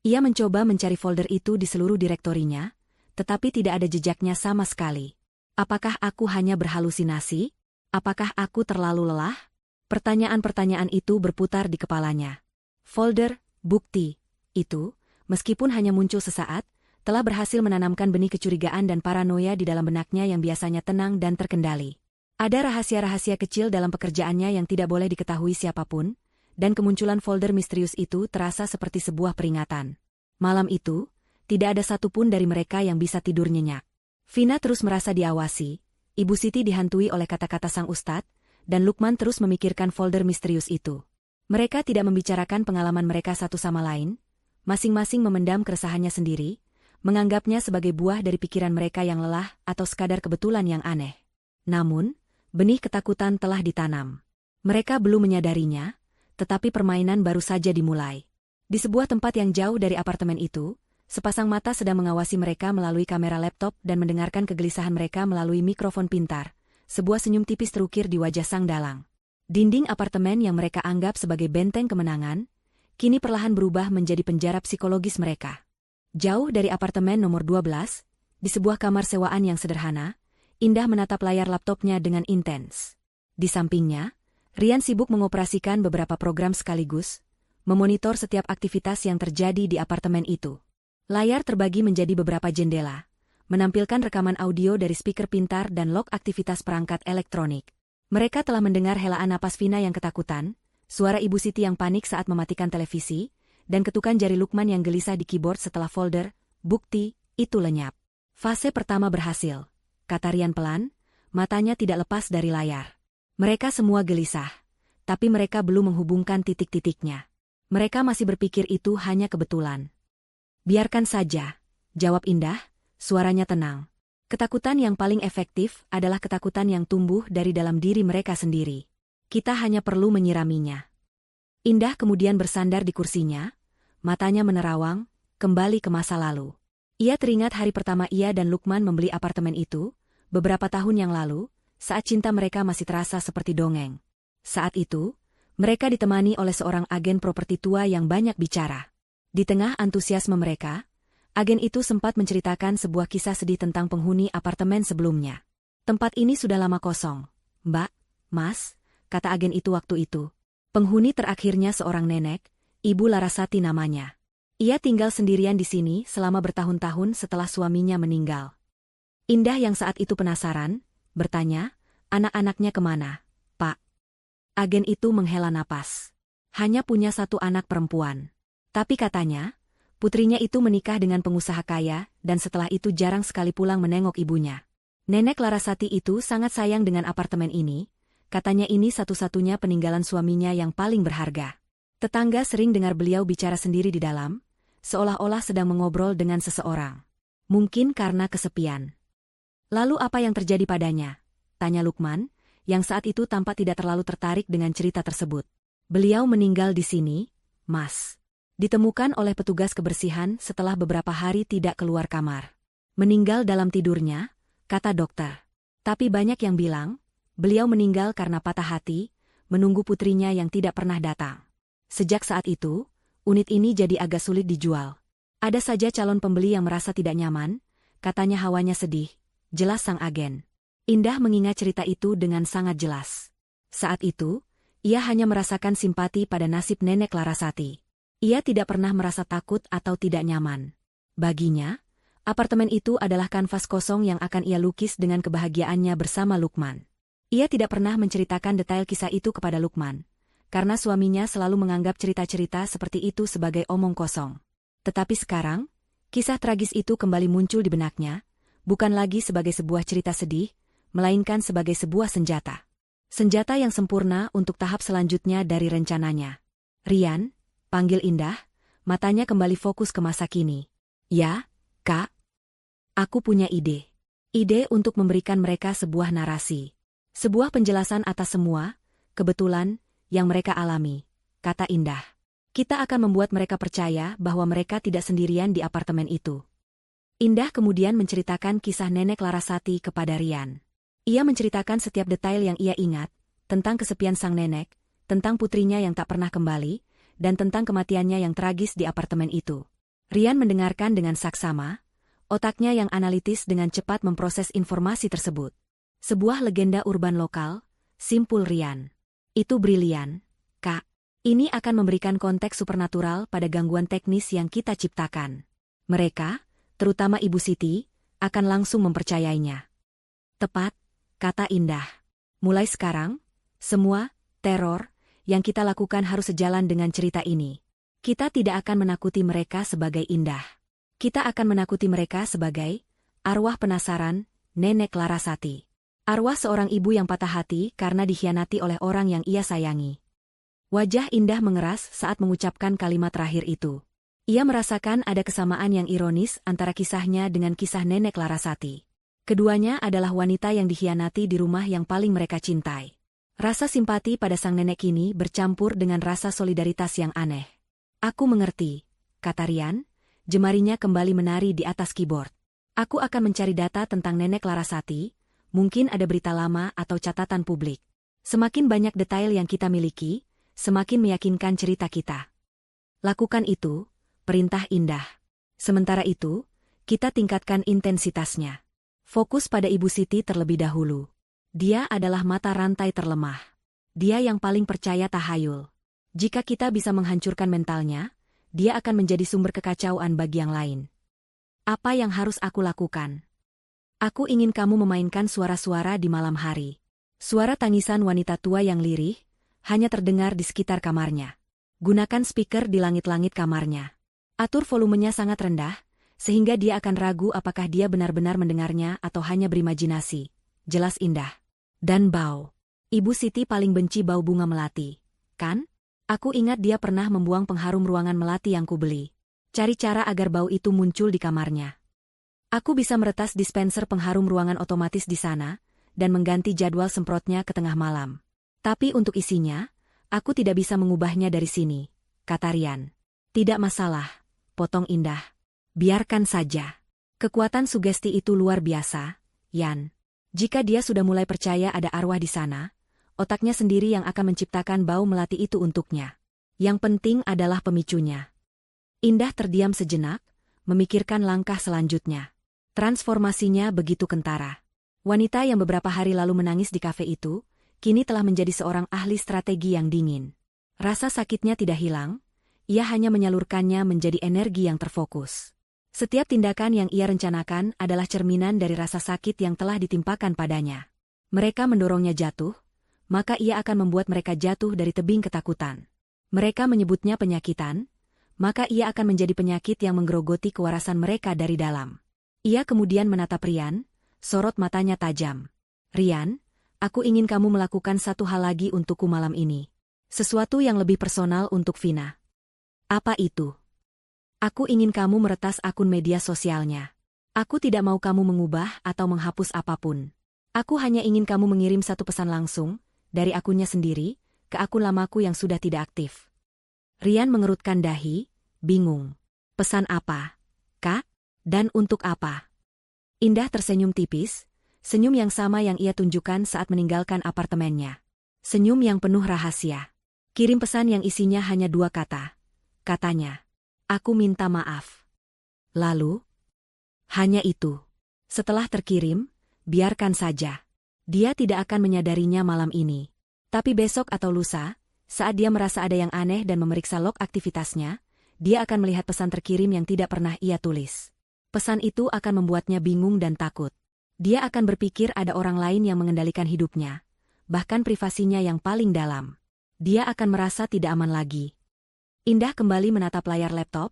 Ia mencoba mencari folder itu di seluruh direktorinya, tetapi tidak ada jejaknya sama sekali. Apakah aku hanya berhalusinasi? Apakah aku terlalu lelah? Pertanyaan-pertanyaan itu berputar di kepalanya. Folder, bukti, itu, meskipun hanya muncul sesaat, telah berhasil menanamkan benih kecurigaan dan paranoia di dalam benaknya yang biasanya tenang dan terkendali. Ada rahasia-rahasia kecil dalam pekerjaannya yang tidak boleh diketahui siapapun, dan kemunculan folder misterius itu terasa seperti sebuah peringatan. Malam itu, tidak ada satupun dari mereka yang bisa tidur nyenyak. Vina terus merasa diawasi, Ibu Siti dihantui oleh kata-kata sang ustadz, dan Lukman terus memikirkan folder misterius itu. Mereka tidak membicarakan pengalaman mereka satu sama lain, masing-masing memendam keresahannya sendiri, menganggapnya sebagai buah dari pikiran mereka yang lelah atau sekadar kebetulan yang aneh. Namun, benih ketakutan telah ditanam. Mereka belum menyadarinya, tetapi permainan baru saja dimulai. Di sebuah tempat yang jauh dari apartemen itu, sepasang mata sedang mengawasi mereka melalui kamera laptop dan mendengarkan kegelisahan mereka melalui mikrofon pintar. Sebuah senyum tipis terukir di wajah sang dalang. Dinding apartemen yang mereka anggap sebagai benteng kemenangan, kini perlahan berubah menjadi penjara psikologis mereka. Jauh dari apartemen nomor 12, di sebuah kamar sewaan yang sederhana, Indah menatap layar laptopnya dengan intens. Di sampingnya, Rian sibuk mengoperasikan beberapa program sekaligus, memonitor setiap aktivitas yang terjadi di apartemen itu. Layar terbagi menjadi beberapa jendela, menampilkan rekaman audio dari speaker pintar dan log aktivitas perangkat elektronik. Mereka telah mendengar helaan napas Vina yang ketakutan, suara Ibu Siti yang panik saat mematikan televisi, dan ketukan jari Lukman yang gelisah di keyboard setelah folder, bukti, itu lenyap. Fase pertama berhasil, kata Rian pelan, matanya tidak lepas dari layar. Mereka semua gelisah, tapi mereka belum menghubungkan titik-titiknya. Mereka masih berpikir itu hanya kebetulan. Biarkan saja, jawab Indah, suaranya tenang. Ketakutan yang paling efektif adalah ketakutan yang tumbuh dari dalam diri mereka sendiri. Kita hanya perlu menyiraminya. Indah kemudian bersandar di kursinya, matanya menerawang, kembali ke masa lalu. Ia teringat hari pertama ia dan Lukman membeli apartemen itu, beberapa tahun yang lalu, saat cinta mereka masih terasa seperti dongeng. Saat itu, mereka ditemani oleh seorang agen properti tua yang banyak bicara. Di tengah antusiasme mereka, agen itu sempat menceritakan sebuah kisah sedih tentang penghuni apartemen sebelumnya. Tempat ini sudah lama kosong. Mbak, Mas, kata agen itu waktu itu. Penghuni terakhirnya seorang nenek, Ibu Larasati namanya. Ia tinggal sendirian di sini selama bertahun-tahun setelah suaminya meninggal. Indah yang saat itu penasaran, bertanya, anak-anaknya kemana, Pak? Agen itu menghela napas. Hanya punya satu anak perempuan. Tapi katanya, putrinya itu menikah dengan pengusaha kaya dan setelah itu jarang sekali pulang menengok ibunya. Nenek Larasati itu sangat sayang dengan apartemen ini, katanya ini satu-satunya peninggalan suaminya yang paling berharga. Tetangga sering dengar beliau bicara sendiri di dalam, seolah-olah sedang mengobrol dengan seseorang. Mungkin karena kesepian. Lalu apa yang terjadi padanya? Tanya Lukman, yang saat itu tampak tidak terlalu tertarik dengan cerita tersebut. Beliau meninggal di sini, Mas. Ditemukan oleh petugas kebersihan setelah beberapa hari tidak keluar kamar. Meninggal dalam tidurnya, kata dokter. Tapi banyak yang bilang, beliau meninggal karena patah hati, menunggu putrinya yang tidak pernah datang. Sejak saat itu, unit ini jadi agak sulit dijual. Ada saja calon pembeli yang merasa tidak nyaman, katanya hawanya sedih, jelas sang agen. Indah mengingat cerita itu dengan sangat jelas. Saat itu, ia hanya merasakan simpati pada nasib nenek Larasati. Ia tidak pernah merasa takut atau tidak nyaman. Baginya, apartemen itu adalah kanvas kosong yang akan ia lukis dengan kebahagiaannya bersama Lukman. Ia tidak pernah menceritakan detail kisah itu kepada Lukman, karena suaminya selalu menganggap cerita-cerita seperti itu sebagai omong kosong. Tetapi sekarang, kisah tragis itu kembali muncul di benaknya, bukan lagi sebagai sebuah cerita sedih, melainkan sebagai sebuah senjata. Senjata yang sempurna untuk tahap selanjutnya dari rencananya. Rian, panggil Indah, matanya kembali fokus ke masa kini. Ya, Kak. Aku punya ide. Ide untuk memberikan mereka sebuah narasi. Sebuah penjelasan atas semua, kebetulan, yang mereka alami, kata Indah. Kita akan membuat mereka percaya bahwa mereka tidak sendirian di apartemen itu. Indah kemudian menceritakan kisah nenek Larasati kepada Rian. Ia menceritakan setiap detail yang ia ingat, tentang kesepian sang nenek, tentang putrinya yang tak pernah kembali, dan tentang kematiannya yang tragis di apartemen itu. Rian mendengarkan dengan saksama, otaknya yang analitis dengan cepat memproses informasi tersebut. Sebuah legenda urban lokal, simpul Rian. Itu brilian, Kak. Ini akan memberikan konteks supernatural pada gangguan teknis yang kita ciptakan. Mereka, terutama Ibu Siti, akan langsung mempercayainya. Tepat, kata Indah. Mulai sekarang, semua teror yang kita lakukan harus sejalan dengan cerita ini. Kita tidak akan menakuti mereka sebagai Indah. Kita akan menakuti mereka sebagai arwah penasaran, nenek Larasati. Arwah seorang ibu yang patah hati karena dikhianati oleh orang yang ia sayangi. Wajah Indah mengeras saat mengucapkan kalimat terakhir itu. Ia merasakan ada kesamaan yang ironis antara kisahnya dengan kisah nenek Larasati. Keduanya adalah wanita yang dikhianati di rumah yang paling mereka cintai. Rasa simpati pada sang nenek ini bercampur dengan rasa solidaritas yang aneh. Aku mengerti, kata Rian, jemarinya kembali menari di atas keyboard. Aku akan mencari data tentang nenek Larasati, mungkin ada berita lama atau catatan publik. Semakin banyak detail yang kita miliki, semakin meyakinkan cerita kita. Lakukan itu, perintah Indah. Sementara itu, kita tingkatkan intensitasnya. Fokus pada Ibu Siti terlebih dahulu. Dia adalah mata rantai terlemah. Dia yang paling percaya tahayul. Jika kita bisa menghancurkan mentalnya, dia akan menjadi sumber kekacauan bagi yang lain. Apa yang harus aku lakukan? Aku ingin kamu memainkan suara-suara di malam hari. Suara tangisan wanita tua yang lirih, hanya terdengar di sekitar kamarnya. Gunakan speaker di langit-langit kamarnya. Atur volumenya sangat rendah, sehingga dia akan ragu apakah dia benar-benar mendengarnya atau hanya berimajinasi. Jelas Indah. Dan bau. Ibu Siti paling benci bau bunga melati. Kan? Aku ingat dia pernah membuang pengharum ruangan melati yang kubeli. Cari cara agar bau itu muncul di kamarnya. Aku bisa meretas dispenser pengharum ruangan otomatis di sana, dan mengganti jadwal semprotnya ke tengah malam. Tapi untuk isinya, aku tidak bisa mengubahnya dari sini, kata Rian. Tidak masalah, potong Indah. Biarkan saja. Kekuatan sugesti itu luar biasa, Yan. Jika dia sudah mulai percaya ada arwah di sana, otaknya sendiri yang akan menciptakan bau melati itu untuknya. Yang penting adalah pemicunya. Indah terdiam sejenak, memikirkan langkah selanjutnya. Transformasinya begitu kentara. Wanita yang beberapa hari lalu menangis di kafe itu, kini telah menjadi seorang ahli strategi yang dingin. Rasa sakitnya tidak hilang, ia hanya menyalurkannya menjadi energi yang terfokus. Setiap tindakan yang ia rencanakan adalah cerminan dari rasa sakit yang telah ditimpakan padanya. Mereka mendorongnya jatuh, maka ia akan membuat mereka jatuh dari tebing ketakutan. Mereka menyebutnya penyakitan, maka ia akan menjadi penyakit yang menggerogoti kewarasan mereka dari dalam. Ia kemudian menatap Rian, sorot matanya tajam. Rian, aku ingin kamu melakukan satu hal lagi untukku malam ini. Sesuatu yang lebih personal untuk Vina. Apa itu? Aku ingin kamu meretas akun media sosialnya. Aku tidak mau kamu mengubah atau menghapus apapun. Aku hanya ingin kamu mengirim satu pesan langsung, dari akunnya sendiri, ke akun lamaku yang sudah tidak aktif. Rian mengerutkan dahi, bingung. Pesan apa? Kak? Dan untuk apa? Indah tersenyum tipis, senyum yang sama yang ia tunjukkan saat meninggalkan apartemennya. Senyum yang penuh rahasia. Kirim pesan yang isinya hanya 2 kata. Katanya. Aku minta maaf. Lalu? Hanya itu. Setelah terkirim, biarkan saja. Dia tidak akan menyadarinya malam ini. Tapi besok atau lusa, saat dia merasa ada yang aneh dan memeriksa log aktivitasnya, dia akan melihat pesan terkirim yang tidak pernah ia tulis. Pesan itu akan membuatnya bingung dan takut. Dia akan berpikir ada orang lain yang mengendalikan hidupnya, bahkan privasinya yang paling dalam. Dia akan merasa tidak aman lagi. Indah kembali menatap layar laptop,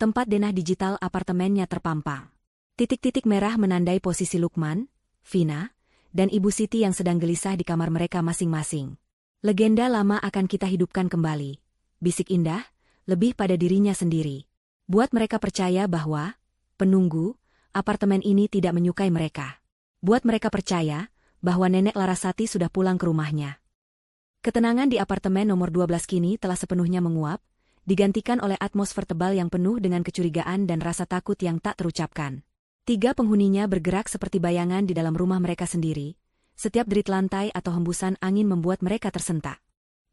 tempat denah digital apartemennya terpampang. Titik-titik merah menandai posisi Lukman, Vina, dan Ibu Siti yang sedang gelisah di kamar mereka masing-masing. Legenda lama akan kita hidupkan kembali, bisik Indah, lebih pada dirinya sendiri. Buat mereka percaya bahwa, penunggu, apartemen ini tidak menyukai mereka. Buat mereka percaya bahwa Nenek Larasati sudah pulang ke rumahnya. Ketenangan di apartemen nomor 12 kini telah sepenuhnya menguap, digantikan oleh atmosfer tebal yang penuh dengan kecurigaan dan rasa takut yang tak terucapkan. 3 penghuninya bergerak seperti bayangan di dalam rumah mereka sendiri. Setiap derit lantai atau hembusan angin membuat mereka tersentak.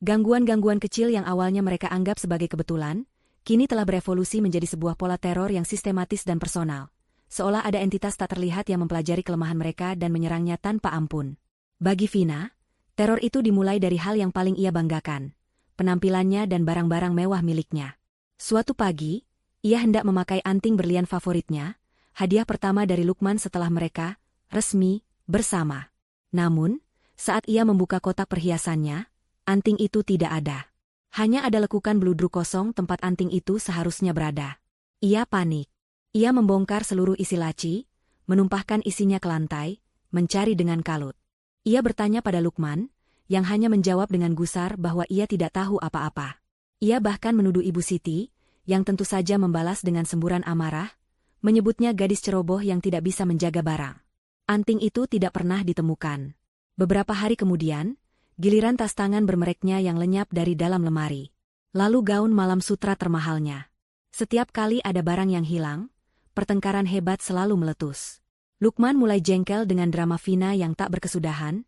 Gangguan-gangguan kecil yang awalnya mereka anggap sebagai kebetulan, kini telah berevolusi menjadi sebuah pola teror yang sistematis dan personal. Seolah ada entitas tak terlihat yang mempelajari kelemahan mereka dan menyerangnya tanpa ampun. Bagi Vina, teror itu dimulai dari hal yang paling ia banggakan. Penampilannya dan barang-barang mewah miliknya. Suatu pagi, ia hendak memakai anting berlian favoritnya, hadiah pertama dari Lukman setelah mereka, resmi, bersama. Namun, saat ia membuka kotak perhiasannya, anting itu tidak ada. Hanya ada lekukan bludru kosong tempat anting itu seharusnya berada. Ia panik. Ia membongkar seluruh isi laci, menumpahkan isinya ke lantai, mencari dengan kalut. Ia bertanya pada Lukman, yang hanya menjawab dengan gusar bahwa ia tidak tahu apa-apa. Ia bahkan menuduh Ibu Siti, yang tentu saja membalas dengan semburan amarah, menyebutnya gadis ceroboh yang tidak bisa menjaga barang. Anting itu tidak pernah ditemukan. Beberapa hari kemudian, giliran tas tangan bermereknya yang lenyap dari dalam lemari. Lalu gaun malam sutra termahalnya. Setiap kali ada barang yang hilang, pertengkaran hebat selalu meletus. Lukman mulai jengkel dengan drama Vina yang tak berkesudahan,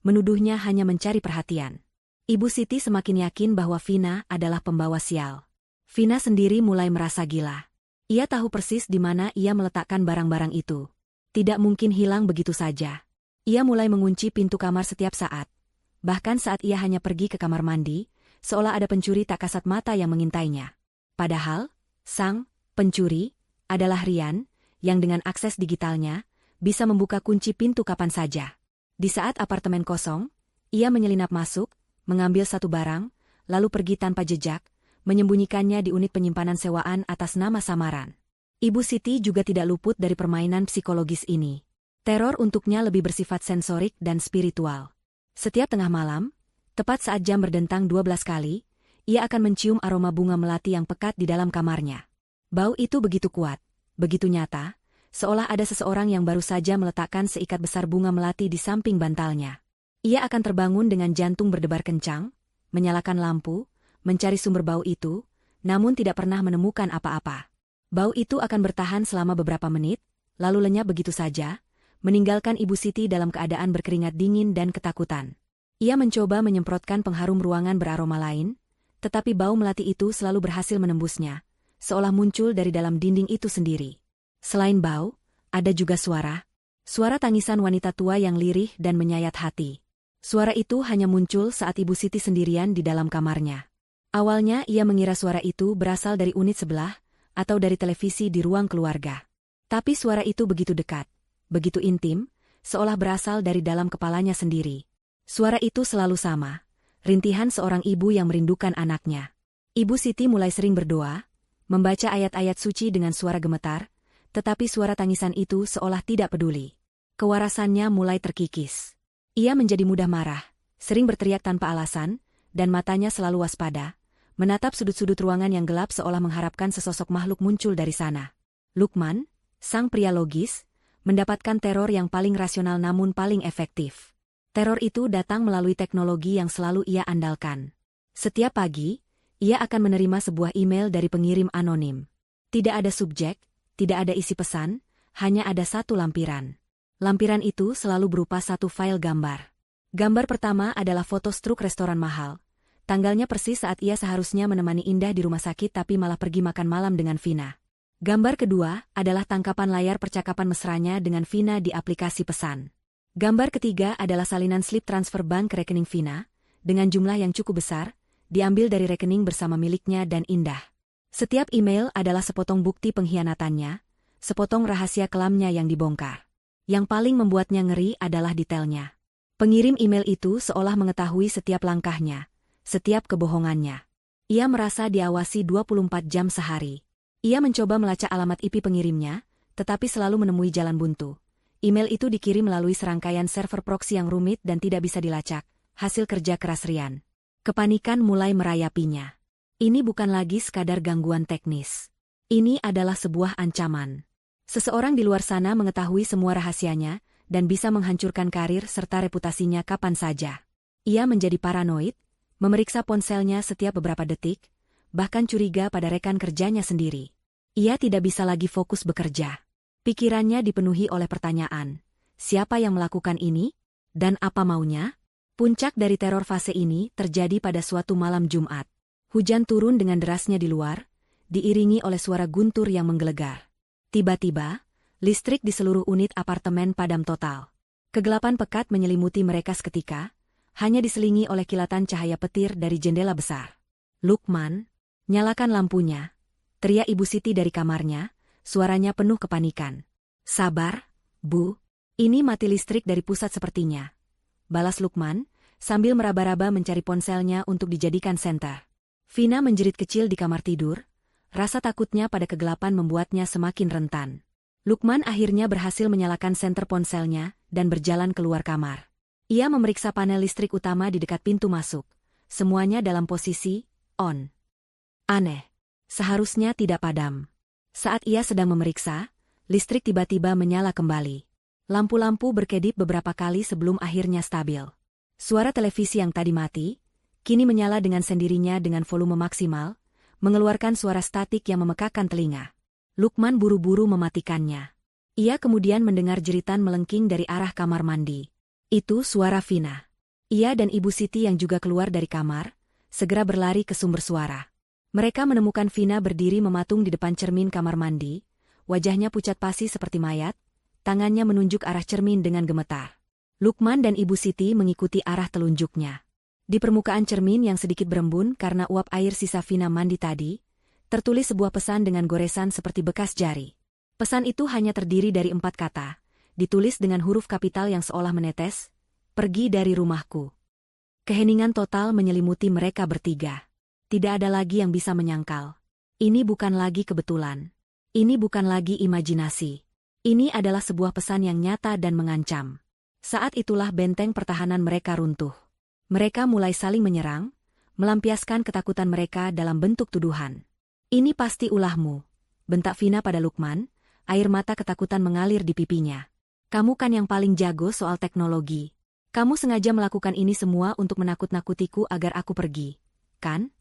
menuduhnya hanya mencari perhatian. Ibu Siti semakin yakin bahwa Vina adalah pembawa sial. Vina sendiri mulai merasa gila. Ia tahu persis di mana ia meletakkan barang-barang itu. Tidak mungkin hilang begitu saja. Ia mulai mengunci pintu kamar setiap saat. Bahkan saat ia hanya pergi ke kamar mandi, seolah ada pencuri tak kasat mata yang mengintainya. Padahal, sang pencuri adalah Rian, yang dengan akses digitalnya, bisa membuka kunci pintu kapan saja. Di saat apartemen kosong, ia menyelinap masuk, mengambil satu barang, lalu pergi tanpa jejak, menyembunyikannya di unit penyimpanan sewaan atas nama samaran. Ibu Siti juga tidak luput dari permainan psikologis ini. Teror untuknya lebih bersifat sensorik dan spiritual. Setiap tengah malam, tepat saat jam berdentang 12 kali, ia akan mencium aroma bunga melati yang pekat di dalam kamarnya. Bau itu begitu kuat, begitu nyata, seolah ada seseorang yang baru saja meletakkan seikat besar bunga melati di samping bantalnya. Ia akan terbangun dengan jantung berdebar kencang, menyalakan lampu, mencari sumber bau itu, namun tidak pernah menemukan apa-apa. Bau itu akan bertahan selama beberapa menit, lalu lenyap begitu saja, meninggalkan Ibu Siti dalam keadaan berkeringat dingin dan ketakutan. Ia mencoba menyemprotkan pengharum ruangan beraroma lain, tetapi bau melati itu selalu berhasil menembusnya, seolah muncul dari dalam dinding itu sendiri. Selain bau, ada juga suara. Suara tangisan wanita tua yang lirih dan menyayat hati. Suara itu hanya muncul saat Ibu Siti sendirian di dalam kamarnya. Awalnya ia mengira suara itu berasal dari unit sebelah, atau dari televisi di ruang keluarga. Tapi suara itu begitu dekat, begitu intim, seolah berasal dari dalam kepalanya sendiri. Suara itu selalu sama, rintihan seorang ibu yang merindukan anaknya. Ibu Siti mulai sering berdoa, membaca ayat-ayat suci dengan suara gemetar, tetapi suara tangisan itu seolah tidak peduli. Kewarasannya mulai terkikis. Ia menjadi mudah marah, sering berteriak tanpa alasan, dan matanya selalu waspada, menatap sudut-sudut ruangan yang gelap seolah mengharapkan sesosok makhluk muncul dari sana. Lukman, sang pria logis, mendapatkan teror yang paling rasional namun paling efektif. Teror itu datang melalui teknologi yang selalu ia andalkan. Setiap pagi, ia akan menerima sebuah email dari pengirim anonim. Tidak ada subjek, tidak ada isi pesan, hanya ada satu lampiran. Lampiran itu selalu berupa satu file gambar. Gambar pertama adalah foto struk restoran mahal. Tanggalnya persis saat ia seharusnya menemani Indah di rumah sakit tapi malah pergi makan malam dengan Vina. Gambar kedua adalah tangkapan layar percakapan mesranya dengan Vina di aplikasi pesan. Gambar ketiga adalah salinan slip transfer bank ke rekening Vina, dengan jumlah yang cukup besar, diambil dari rekening bersama miliknya dan Indah. Setiap email adalah sepotong bukti pengkhianatannya, sepotong rahasia kelamnya yang dibongkar. Yang paling membuatnya ngeri adalah detailnya. Pengirim email itu seolah mengetahui setiap langkahnya, setiap kebohongannya. Ia merasa diawasi 24 jam sehari. Ia mencoba melacak alamat IP pengirimnya, tetapi selalu menemui jalan buntu. Email itu dikirim melalui serangkaian server proxy yang rumit dan tidak bisa dilacak, hasil kerja keras Rian. Kepanikan mulai merayapinya. Ini bukan lagi sekadar gangguan teknis. Ini adalah sebuah ancaman. Seseorang di luar sana mengetahui semua rahasianya, dan bisa menghancurkan karir serta reputasinya kapan saja. Ia menjadi paranoid, memeriksa ponselnya setiap beberapa detik, bahkan curiga pada rekan kerjanya sendiri. Ia tidak bisa lagi fokus bekerja. Pikirannya dipenuhi oleh pertanyaan, siapa yang melakukan ini? Dan apa maunya? Puncak dari teror fase ini terjadi pada suatu malam Jumat. Hujan turun dengan derasnya di luar, diiringi oleh suara guntur yang menggelegar. Tiba-tiba, listrik di seluruh unit apartemen padam total. Kegelapan pekat menyelimuti mereka seketika, hanya diselingi oleh kilatan cahaya petir dari jendela besar. Lukman, nyalakan lampunya, teriak Ibu Siti dari kamarnya, suaranya penuh kepanikan. Sabar, Bu, ini mati listrik dari pusat sepertinya. Balas Lukman, sambil meraba-raba mencari ponselnya untuk dijadikan senter. Vina menjerit kecil di kamar tidur, rasa takutnya pada kegelapan membuatnya semakin rentan. Lukman akhirnya berhasil menyalakan senter ponselnya dan berjalan keluar kamar. Ia memeriksa panel listrik utama di dekat pintu masuk. Semuanya dalam posisi on. Aneh. Seharusnya tidak padam. Saat ia sedang memeriksa, listrik tiba-tiba menyala kembali. Lampu-lampu berkedip beberapa kali sebelum akhirnya stabil. Suara televisi yang tadi mati, kini menyala dengan sendirinya dengan volume maksimal, mengeluarkan suara statik yang memekakkan telinga. Lukman buru-buru mematikannya. Ia kemudian mendengar jeritan melengking dari arah kamar mandi. Itu suara Vina. Ia dan Ibu Siti yang juga keluar dari kamar, segera berlari ke sumber suara. Mereka menemukan Vina berdiri mematung di depan cermin kamar mandi, wajahnya pucat pasi seperti mayat, tangannya menunjuk arah cermin dengan gemetar. Lukman dan Ibu Siti mengikuti arah telunjuknya. Di permukaan cermin yang sedikit berembun karena uap air sisa Vina mandi tadi, tertulis sebuah pesan dengan goresan seperti bekas jari. Pesan itu hanya terdiri dari 4 kata, ditulis dengan huruf kapital yang seolah menetes, "Pergi dari rumahku." Keheningan total menyelimuti mereka bertiga. Tidak ada lagi yang bisa menyangkal. Ini bukan lagi kebetulan. Ini bukan lagi imajinasi. Ini adalah sebuah pesan yang nyata dan mengancam. Saat itulah benteng pertahanan mereka runtuh. Mereka mulai saling menyerang, melampiaskan ketakutan mereka dalam bentuk tuduhan. Ini pasti ulahmu, bentak Vina pada Lukman, air mata ketakutan mengalir di pipinya. Kamu kan yang paling jago soal teknologi. Kamu sengaja melakukan ini semua untuk menakut-nakutiku agar aku pergi, kan?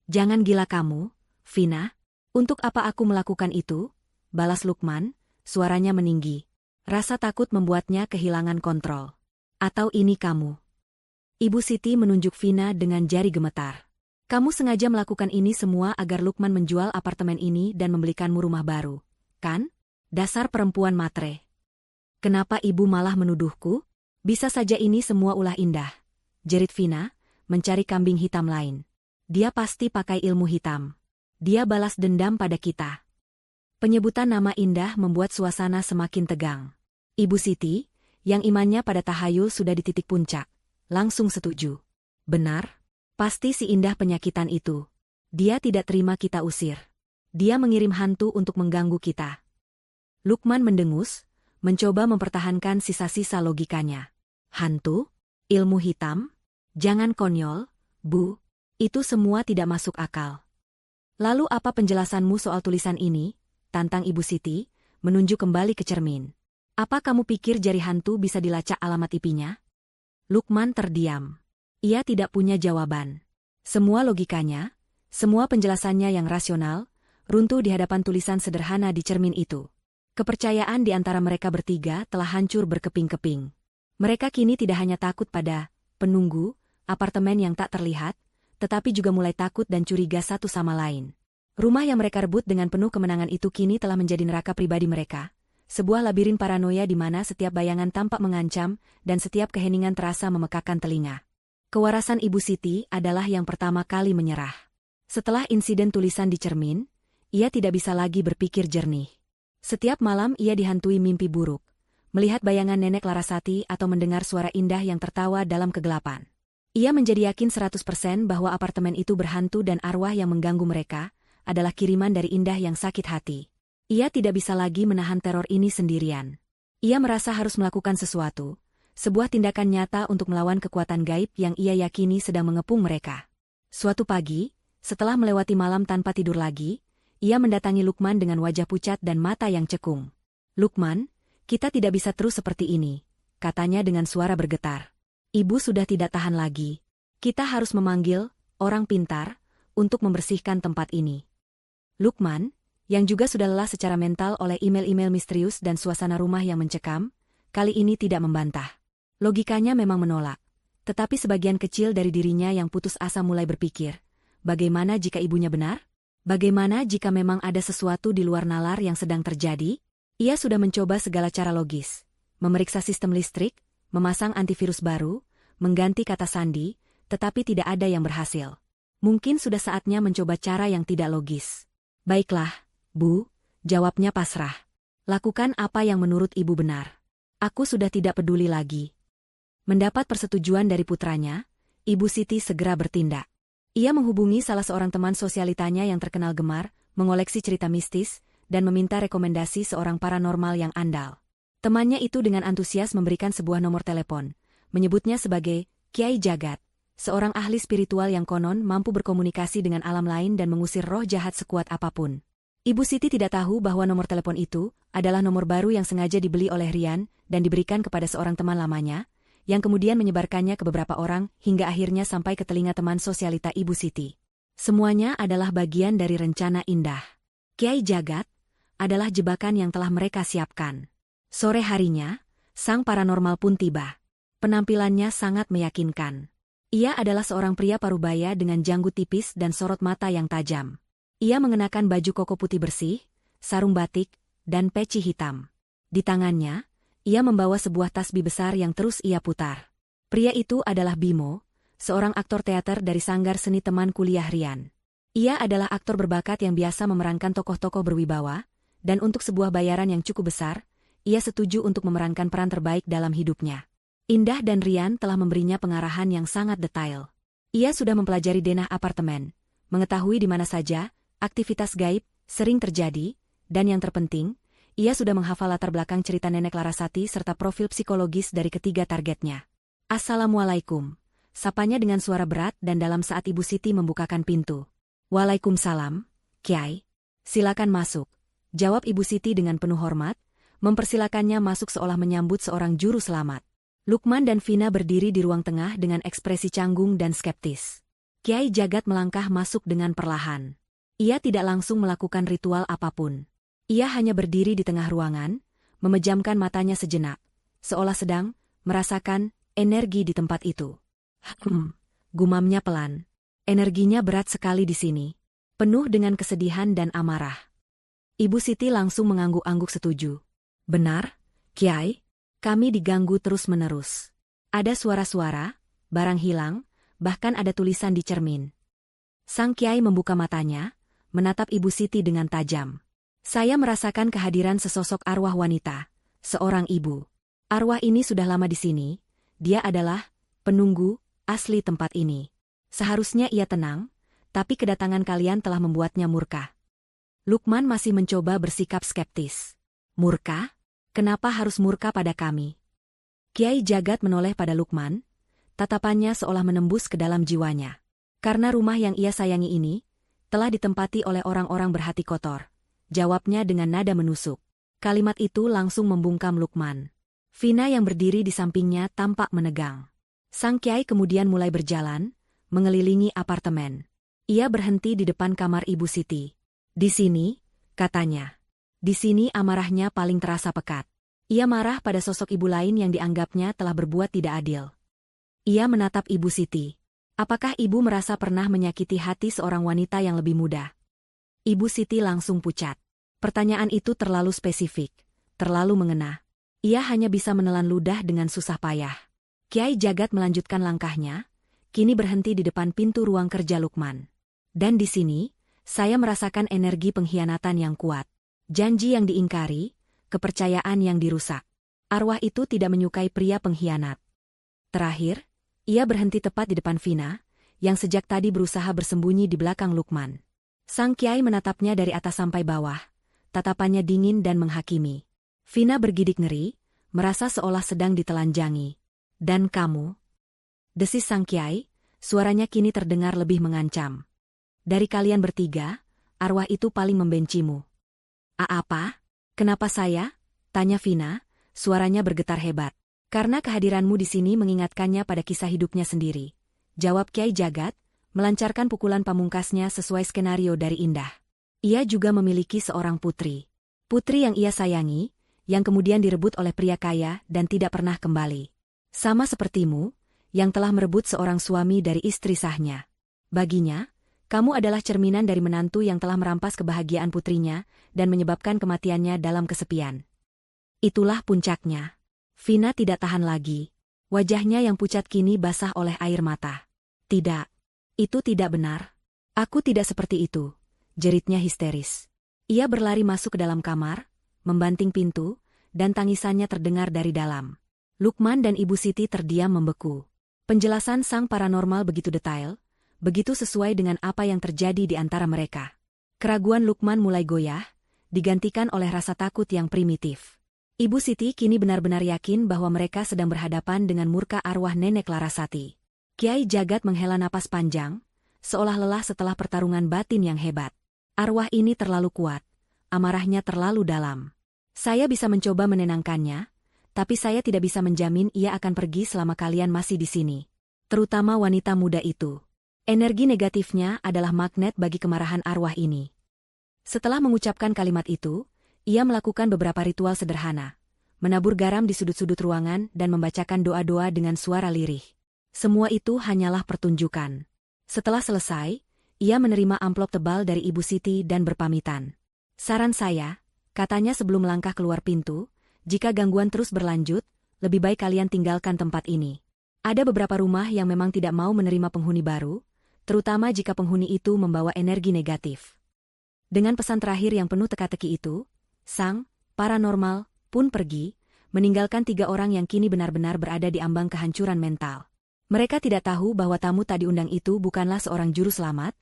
Jangan gila kamu, Vina. Untuk apa aku melakukan itu? Balas Lukman, suaranya meninggi. Rasa takut membuatnya kehilangan kontrol. Atau ini kamu? Ibu Siti menunjuk Vina dengan jari gemetar. Kamu sengaja melakukan ini semua agar Lukman menjual apartemen ini dan membelikanmu rumah baru, kan? Dasar perempuan matre. Kenapa ibu malah menuduhku? Bisa saja ini semua ulah Indah, jerit Vina, mencari kambing hitam lain. Dia pasti pakai ilmu hitam. Dia balas dendam pada kita. Penyebutan nama Indah membuat suasana semakin tegang. Ibu Siti, yang imannya pada tahayul sudah di titik puncak, langsung setuju. Benar, pasti si Indah penyakitan itu. Dia tidak terima kita usir. Dia mengirim hantu untuk mengganggu kita. Lukman mendengus, mencoba mempertahankan sisa-sisa logikanya. Hantu? Ilmu hitam? Jangan konyol, Bu. Itu semua tidak masuk akal. Lalu apa penjelasanmu soal tulisan ini? Tantang Ibu Siti, menunjuk kembali ke cermin. Apa kamu pikir jari hantu bisa dilacak alamat IP-nya? Lukman terdiam. Ia tidak punya jawaban. Semua logikanya, semua penjelasannya yang rasional, runtuh di hadapan tulisan sederhana di cermin itu. Kepercayaan di antara mereka bertiga telah hancur berkeping-keping. Mereka kini tidak hanya takut pada penunggu apartemen yang tak terlihat, tetapi juga mulai takut dan curiga satu sama lain. Rumah yang mereka rebut dengan penuh kemenangan itu kini telah menjadi neraka pribadi mereka, sebuah labirin paranoia di mana setiap bayangan tampak mengancam dan setiap keheningan terasa memekakkan telinga. Kewarasan Ibu Siti adalah yang pertama kali menyerah. Setelah insiden tulisan di cermin, ia tidak bisa lagi berpikir jernih. Setiap malam ia dihantui mimpi buruk, melihat bayangan Nenek Larasati atau mendengar suara Indah yang tertawa dalam kegelapan. Ia menjadi yakin 100% bahwa apartemen itu berhantu dan arwah yang mengganggu mereka adalah kiriman dari Indah yang sakit hati. Ia tidak bisa lagi menahan teror ini sendirian. Ia merasa harus melakukan sesuatu, sebuah tindakan nyata untuk melawan kekuatan gaib yang ia yakini sedang mengepung mereka. Suatu pagi, setelah melewati malam tanpa tidur lagi, ia mendatangi Lukman dengan wajah pucat dan mata yang cekung. Lukman, kita tidak bisa terus seperti ini, katanya dengan suara bergetar. Ibu sudah tidak tahan lagi. Kita harus memanggil orang pintar untuk membersihkan tempat ini. Lukman, yang juga sudah lelah secara mental oleh email-email misterius dan suasana rumah yang mencekam, kali ini tidak membantah. Logikanya memang menolak. Tetapi sebagian kecil dari dirinya yang putus asa mulai berpikir, bagaimana jika ibunya benar? Bagaimana jika memang ada sesuatu di luar nalar yang sedang terjadi? Ia sudah mencoba segala cara logis. Memeriksa sistem listrik, memasang antivirus baru, mengganti kata sandi, tetapi tidak ada yang berhasil. Mungkin sudah saatnya mencoba cara yang tidak logis. Baiklah, Bu, jawabnya pasrah. Lakukan apa yang menurut Ibu benar. Aku sudah tidak peduli lagi. Mendapat persetujuan dari putranya, Ibu Siti segera bertindak. Ia menghubungi salah seorang teman sosialitanya yang terkenal gemar, mengoleksi cerita mistis, dan meminta rekomendasi seorang paranormal yang andal. Temannya itu dengan antusias memberikan sebuah nomor telepon, menyebutnya sebagai Kiai Jagat, seorang ahli spiritual yang konon mampu berkomunikasi dengan alam lain dan mengusir roh jahat sekuat apapun. Ibu Siti tidak tahu bahwa nomor telepon itu adalah nomor baru yang sengaja dibeli oleh Rian dan diberikan kepada seorang teman lamanya, yang kemudian menyebarkannya ke beberapa orang hingga akhirnya sampai ke telinga teman sosialita Ibu Siti. Semuanya adalah bagian dari rencana Indah. Kiai Jagat adalah jebakan yang telah mereka siapkan. Sore harinya, sang paranormal pun tiba. Penampilannya sangat meyakinkan. Ia adalah seorang pria parubaya dengan janggut tipis dan sorot mata yang tajam. Ia mengenakan baju koko putih bersih, sarung batik, dan peci hitam. Di tangannya, ia membawa sebuah tasbih besar yang terus ia putar. Pria itu adalah Bimo, seorang aktor teater dari Sanggar Seni Teman Kuliah Rian. Ia adalah aktor berbakat yang biasa memerankan tokoh-tokoh berwibawa, dan untuk sebuah bayaran yang cukup besar, ia setuju untuk memerankan peran terbaik dalam hidupnya. Indah dan Rian telah memberinya pengarahan yang sangat detail. Ia sudah mempelajari denah apartemen, mengetahui di mana saja aktivitas gaib sering terjadi, dan yang terpenting, ia sudah menghafal latar belakang cerita Nenek Larasati serta profil psikologis dari ketiga targetnya. "Assalamualaikum," sapanya dengan suara berat dan dalam saat Ibu Siti membukakan pintu. "Waalaikumsalam, Kiai. Silakan masuk," jawab Ibu Siti dengan penuh hormat, mempersilakannya masuk seolah menyambut seorang juru selamat. Lukman dan Vina berdiri di ruang tengah dengan ekspresi canggung dan skeptis. Kiai Jagat melangkah masuk dengan perlahan. Ia tidak langsung melakukan ritual apapun. Ia hanya berdiri di tengah ruangan, memejamkan matanya sejenak, seolah sedang merasakan energi di tempat itu. Gumamnya pelan. Energinya berat sekali di sini, penuh dengan kesedihan dan amarah. Ibu Siti langsung mengangguk-angguk setuju. "Benar, Kiai. Kami diganggu terus-menerus. Ada suara-suara, barang hilang, bahkan ada tulisan di cermin." Sang Kiai membuka matanya, menatap Ibu Siti dengan tajam. "Saya merasakan kehadiran sesosok arwah wanita, seorang ibu. Arwah ini sudah lama di sini, dia adalah penunggu asli tempat ini. Seharusnya ia tenang, tapi kedatangan kalian telah membuatnya murka." Lukman masih mencoba bersikap skeptis. "Murka? Kenapa harus murka pada kami?" Kiai Jagat menoleh pada Lukman, tatapannya seolah menembus ke dalam jiwanya. "Karena rumah yang ia sayangi ini telah ditempati oleh orang-orang berhati kotor," jawabnya dengan nada menusuk. Kalimat itu langsung membungkam Lukman. Vina yang berdiri di sampingnya tampak menegang. Sang Kiai kemudian mulai berjalan, mengelilingi apartemen. Ia berhenti di depan kamar Ibu Siti. "Di sini," katanya. Di sini amarahnya paling terasa pekat. Ia marah pada sosok ibu lain yang dianggapnya telah berbuat tidak adil. Ia menatap Ibu Siti. "Apakah ibu merasa pernah menyakiti hati seorang wanita yang lebih muda?" Ibu Siti langsung pucat. Pertanyaan itu terlalu spesifik, terlalu mengena. Ia hanya bisa menelan ludah dengan susah payah. Kiai Jagat melanjutkan langkahnya, kini berhenti di depan pintu ruang kerja Lukman. "Dan di sini, saya merasakan energi pengkhianatan yang kuat. Janji yang diingkari, kepercayaan yang dirusak. Arwah itu tidak menyukai pria pengkhianat." Terakhir, ia berhenti tepat di depan Vina, yang sejak tadi berusaha bersembunyi di belakang Lukman. Sang Kiai menatapnya dari atas sampai bawah, tatapannya dingin dan menghakimi. Vina bergidik ngeri, merasa seolah sedang ditelanjangi. "Dan kamu?" desis Sang Kiai, suaranya kini terdengar lebih mengancam. "Dari kalian bertiga, arwah itu paling membencimu." Apa? Kenapa saya?" tanya Vina, suaranya bergetar hebat. "Karena kehadiranmu di sini mengingatkannya pada kisah hidupnya sendiri," jawab Kiai Jagat, melancarkan pukulan pamungkasnya sesuai skenario dari Indah. "Ia juga memiliki seorang putri. Putri yang ia sayangi, yang kemudian direbut oleh pria kaya dan tidak pernah kembali. Sama sepertimu, yang telah merebut seorang suami dari istri sahnya. Baginya, kamu adalah cerminan dari menantu yang telah merampas kebahagiaan putrinya dan menyebabkan kematiannya dalam kesepian." Itulah puncaknya. Vina tidak tahan lagi. Wajahnya yang pucat kini basah oleh air mata. "Tidak. Itu tidak benar. Aku tidak seperti itu," jeritnya histeris. Ia berlari masuk ke dalam kamar, membanting pintu, dan tangisannya terdengar dari dalam. Lukman dan Ibu Siti terdiam membeku. Penjelasan sang paranormal begitu detail, begitu sesuai dengan apa yang terjadi di antara mereka. Keraguan Lukman mulai goyah, digantikan oleh rasa takut yang primitif. Ibu Siti kini benar-benar yakin bahwa mereka sedang berhadapan dengan murka arwah Nenek Larasati. Kiai Jagat menghela napas panjang, seolah lelah setelah pertarungan batin yang hebat. "Arwah ini terlalu kuat, amarahnya terlalu dalam. Saya bisa mencoba menenangkannya, tapi saya tidak bisa menjamin ia akan pergi selama kalian masih di sini. Terutama wanita muda itu. Energi negatifnya adalah magnet bagi kemarahan arwah ini." Setelah mengucapkan kalimat itu, ia melakukan beberapa ritual sederhana, menabur garam di sudut-sudut ruangan dan membacakan doa-doa dengan suara lirih. Semua itu hanyalah pertunjukan. Setelah selesai, ia menerima amplop tebal dari Ibu Siti dan berpamitan. "Saran saya," katanya sebelum melangkah keluar pintu, "jika gangguan terus berlanjut, lebih baik kalian tinggalkan tempat ini. Ada beberapa rumah yang memang tidak mau menerima penghuni baru, terutama jika penghuni itu membawa energi negatif." Dengan pesan terakhir yang penuh teka-teki itu, sang paranormal pun pergi, meninggalkan 3 orang yang kini benar-benar berada di ambang kehancuran mental. Mereka tidak tahu bahwa tamu tak diundang itu bukanlah seorang juru selamat,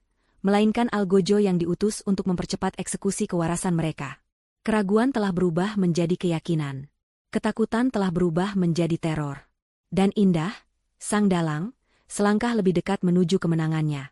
melainkan algojo yang diutus untuk mempercepat eksekusi kewarasan mereka. Keraguan telah berubah menjadi keyakinan. Ketakutan telah berubah menjadi teror. Dan Indah, sang dalang, selangkah lebih dekat menuju kemenangannya.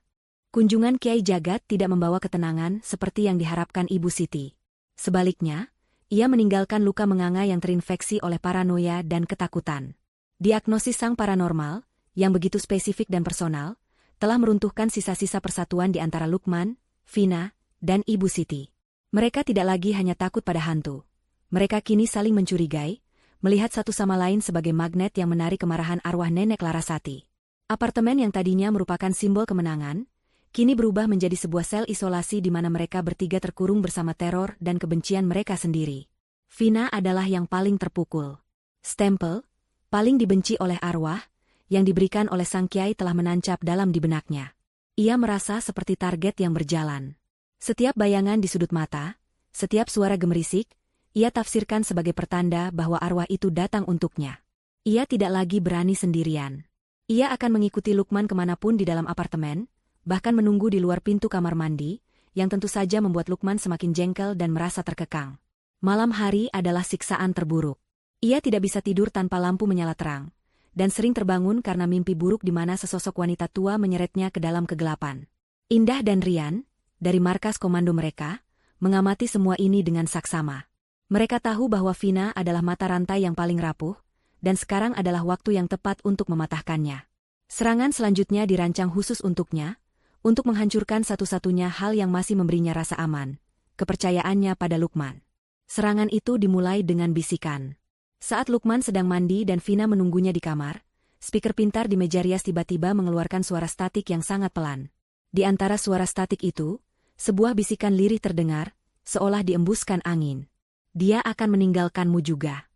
Kunjungan Kiai Jagat tidak membawa ketenangan seperti yang diharapkan Ibu Siti. Sebaliknya, ia meninggalkan luka menganga yang terinfeksi oleh paranoia dan ketakutan. Diagnosis sang paranormal, yang begitu spesifik dan personal, telah meruntuhkan sisa-sisa persatuan di antara Lukman, Vina, dan Ibu Siti. Mereka tidak lagi hanya takut pada hantu. Mereka kini saling mencurigai, melihat satu sama lain sebagai magnet yang menarik kemarahan arwah Nenek Larasati. Apartemen yang tadinya merupakan simbol kemenangan, kini berubah menjadi sebuah sel isolasi di mana mereka bertiga terkurung bersama teror dan kebencian mereka sendiri. Vina adalah yang paling terpukul. Stempel, paling dibenci oleh arwah, yang diberikan oleh sang kiai telah menancap dalam di benaknya. Ia merasa seperti target yang berjalan. Setiap bayangan di sudut mata, setiap suara gemerisik, ia tafsirkan sebagai pertanda bahwa arwah itu datang untuknya. Ia tidak lagi berani sendirian. Ia akan mengikuti Lukman kemanapun di dalam apartemen, bahkan menunggu di luar pintu kamar mandi, yang tentu saja membuat Lukman semakin jengkel dan merasa terkekang. Malam hari adalah siksaan terburuk. Ia tidak bisa tidur tanpa lampu menyala terang, dan sering terbangun karena mimpi buruk di mana sesosok wanita tua menyeretnya ke dalam kegelapan. Indah dan Rian, dari markas komando mereka, mengamati semua ini dengan saksama. Mereka tahu bahwa Vina adalah mata rantai yang paling rapuh, dan sekarang adalah waktu yang tepat untuk mematahkannya. Serangan selanjutnya dirancang khusus untuknya, untuk menghancurkan satu-satunya hal yang masih memberinya rasa aman, kepercayaannya pada Lukman. Serangan itu dimulai dengan bisikan. Saat Lukman sedang mandi dan Vina menunggunya di kamar, speaker pintar di meja rias tiba-tiba mengeluarkan suara statik yang sangat pelan. Di antara suara statik itu, sebuah bisikan lirih terdengar, seolah diembuskan angin. Dia akan meninggalkanmu juga.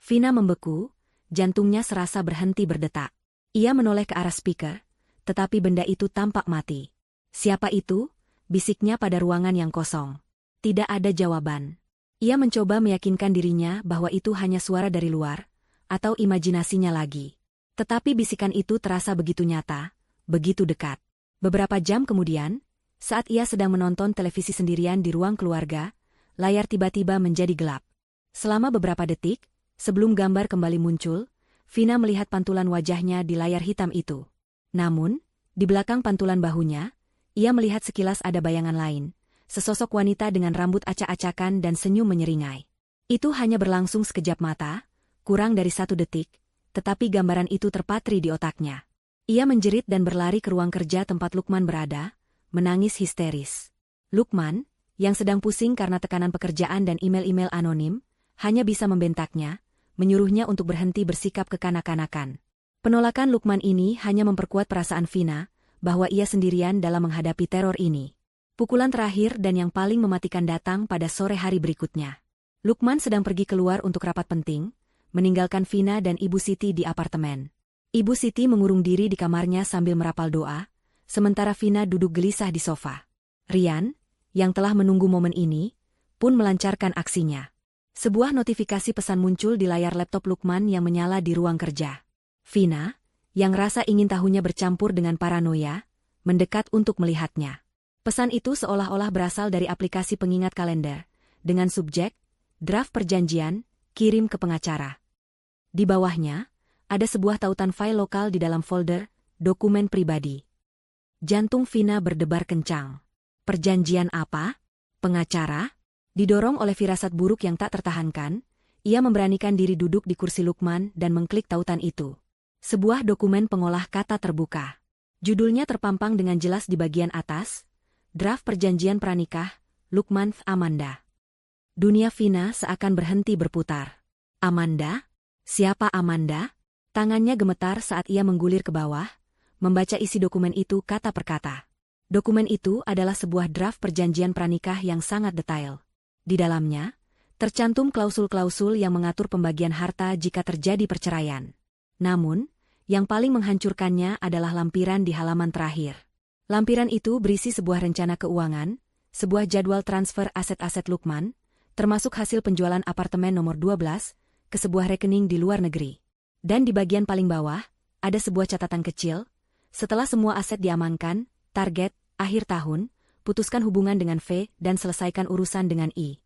Vina membeku, jantungnya serasa berhenti berdetak. Ia menoleh ke arah speaker, tetapi benda itu tampak mati. Siapa itu? Bisiknya pada ruangan yang kosong. Tidak ada jawaban. Ia mencoba meyakinkan dirinya bahwa itu hanya suara dari luar, atau imajinasinya lagi. Tetapi bisikan itu terasa begitu nyata, begitu dekat. Beberapa jam kemudian, saat ia sedang menonton televisi sendirian di ruang keluarga, layar tiba-tiba menjadi gelap. Selama beberapa detik, sebelum gambar kembali muncul, Vina melihat pantulan wajahnya di layar hitam itu. Namun, di belakang pantulan bahunya, ia melihat sekilas ada bayangan lain. Sesosok wanita dengan rambut acak-acakan dan senyum menyeringai. Itu hanya berlangsung sekejap mata, kurang dari 1 detik, tetapi gambaran itu terpatri di otaknya. Ia menjerit dan berlari ke ruang kerja tempat Lukman berada, menangis histeris. Lukman, yang sedang pusing karena tekanan pekerjaan dan email-email anonim, hanya bisa membentaknya, menyuruhnya untuk berhenti bersikap kekanak-kanakan. Penolakan Lukman ini hanya memperkuat perasaan Vina, bahwa ia sendirian dalam menghadapi teror ini. Pukulan terakhir dan yang paling mematikan datang pada sore hari berikutnya. Lukman sedang pergi keluar untuk rapat penting, meninggalkan Vina dan Ibu Siti di apartemen. Ibu Siti mengurung diri di kamarnya sambil merapal doa, sementara Vina duduk gelisah di sofa. Rian, yang telah menunggu momen ini, pun melancarkan aksinya. Sebuah notifikasi pesan muncul di layar laptop Lukman yang menyala di ruang kerja. Vina, yang rasa ingin tahunya bercampur dengan paranoia, mendekat untuk melihatnya. Pesan itu seolah-olah berasal dari aplikasi pengingat kalender, dengan subjek, draft perjanjian, kirim ke pengacara. Di bawahnya, ada sebuah tautan file lokal di dalam folder, dokumen pribadi. Jantung Vina berdebar kencang. Perjanjian apa? Pengacara? Didorong oleh firasat buruk yang tak tertahankan, ia memberanikan diri duduk di kursi Lukman dan mengklik tautan itu. Sebuah dokumen pengolah kata terbuka. Judulnya terpampang dengan jelas di bagian atas, Draft Perjanjian Pranikah, Lukman Amanda. Dunia Vina seakan berhenti berputar. Amanda? Siapa Amanda? Tangannya gemetar saat ia menggulir ke bawah, membaca isi dokumen itu kata per kata. Dokumen itu adalah sebuah draft perjanjian pranikah yang sangat detail. Di dalamnya, tercantum klausul-klausul yang mengatur pembagian harta jika terjadi perceraian. Namun, yang paling menghancurkannya adalah lampiran di halaman terakhir. Lampiran itu berisi sebuah rencana keuangan, sebuah jadwal transfer aset-aset Lukman, termasuk hasil penjualan apartemen nomor 12, ke sebuah rekening di luar negeri. Dan di bagian paling bawah, ada sebuah catatan kecil, setelah semua aset diamankan, target, akhir tahun, putuskan hubungan dengan V dan selesaikan urusan dengan I.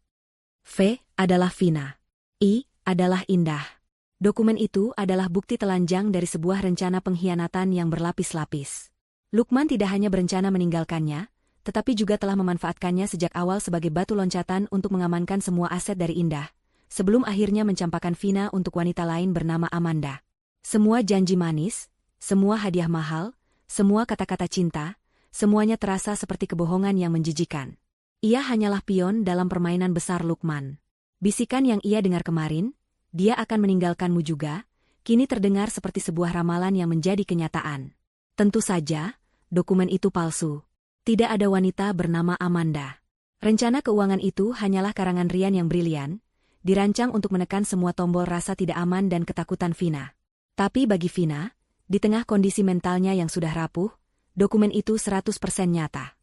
V adalah Vina. I adalah Indah. Dokumen itu adalah bukti telanjang dari sebuah rencana pengkhianatan yang berlapis-lapis. Lukman tidak hanya berencana meninggalkannya, tetapi juga telah memanfaatkannya sejak awal sebagai batu loncatan untuk mengamankan semua aset dari Indah, sebelum akhirnya mencampakkan Vina untuk wanita lain bernama Amanda. Semua janji manis, semua hadiah mahal, semua kata-kata cinta, semuanya terasa seperti kebohongan yang menjijikan. Ia hanyalah pion dalam permainan besar Lukman. Bisikan yang ia dengar kemarin, dia akan meninggalkanmu juga, kini terdengar seperti sebuah ramalan yang menjadi kenyataan. Tentu saja, dokumen itu palsu. Tidak ada wanita bernama Amanda. Rencana keuangan itu hanyalah karangan Rian yang brilian, dirancang untuk menekan semua tombol rasa tidak aman dan ketakutan Vina. Tapi bagi Vina, di tengah kondisi mentalnya yang sudah rapuh, dokumen itu 100% nyata.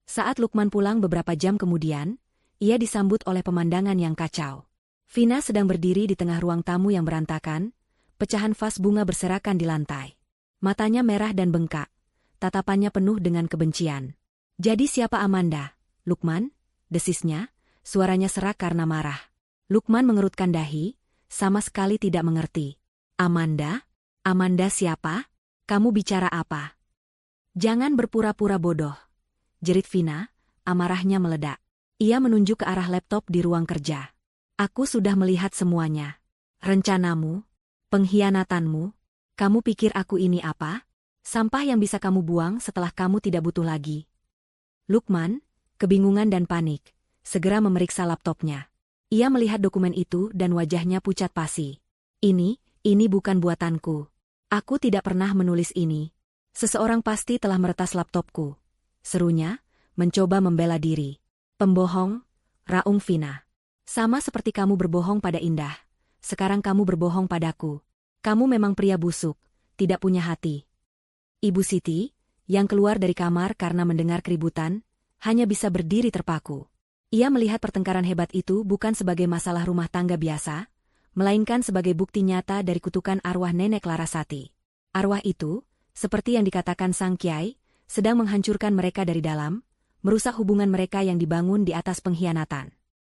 Saat Lukman pulang beberapa jam kemudian, ia disambut oleh pemandangan yang kacau. Vina sedang berdiri di tengah ruang tamu yang berantakan, pecahan vas bunga berserakan di lantai. Matanya merah dan bengkak, tatapannya penuh dengan kebencian. Jadi siapa Amanda? Lukman? Desisnya, suaranya serak karena marah. Lukman mengerutkan dahi, sama sekali tidak mengerti. Amanda? Amanda siapa? Kamu bicara apa? Jangan berpura-pura bodoh, jerit Vina, amarahnya meledak. Ia menunjuk ke arah laptop di ruang kerja. Aku sudah melihat semuanya. Rencanamu, pengkhianatanmu, kamu pikir aku ini apa? Sampah yang bisa kamu buang setelah kamu tidak butuh lagi. Lukman, kebingungan dan panik, segera memeriksa laptopnya. Ia melihat dokumen itu dan wajahnya pucat pasi. Ini bukan buatanku. Aku tidak pernah menulis ini. Seseorang pasti telah meretas laptopku. Serunya, mencoba membela diri. Pembohong, raung Vina. Sama seperti kamu berbohong pada Indah. Sekarang kamu berbohong padaku. Kamu memang pria busuk, tidak punya hati. Ibu Siti, yang keluar dari kamar karena mendengar keributan, hanya bisa berdiri terpaku. Ia melihat pertengkaran hebat itu bukan sebagai masalah rumah tangga biasa, melainkan sebagai bukti nyata dari kutukan arwah Nenek Larasati. Arwah itu, seperti yang dikatakan Sang Kiai, sedang menghancurkan mereka dari dalam, merusak hubungan mereka yang dibangun di atas pengkhianatan.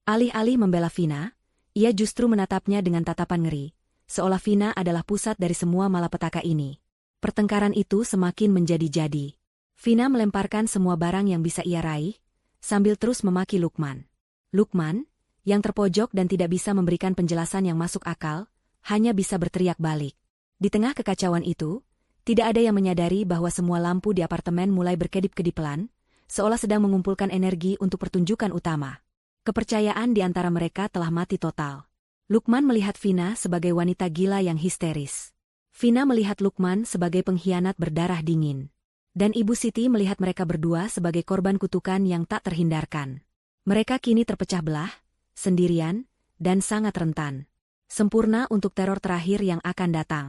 Alih-alih membela Vina, ia justru menatapnya dengan tatapan ngeri, seolah Vina adalah pusat dari semua malapetaka ini. Pertengkaran itu semakin menjadi-jadi. Vina melemparkan semua barang yang bisa ia raih, sambil terus memaki Lukman. Lukman, yang terpojok dan tidak bisa memberikan penjelasan yang masuk akal, hanya bisa berteriak balik. Di tengah kekacauan itu, tidak ada yang menyadari bahwa semua lampu di apartemen mulai berkedip-kedipan, seolah sedang mengumpulkan energi untuk pertunjukan utama. Kepercayaan di antara mereka telah mati total. Lukman melihat Vina sebagai wanita gila yang histeris. Vina melihat Lukman sebagai pengkhianat berdarah dingin. Dan Ibu Siti melihat mereka berdua sebagai korban kutukan yang tak terhindarkan. Mereka kini terpecah belah, sendirian, dan sangat rentan. Sempurna untuk teror terakhir yang akan datang.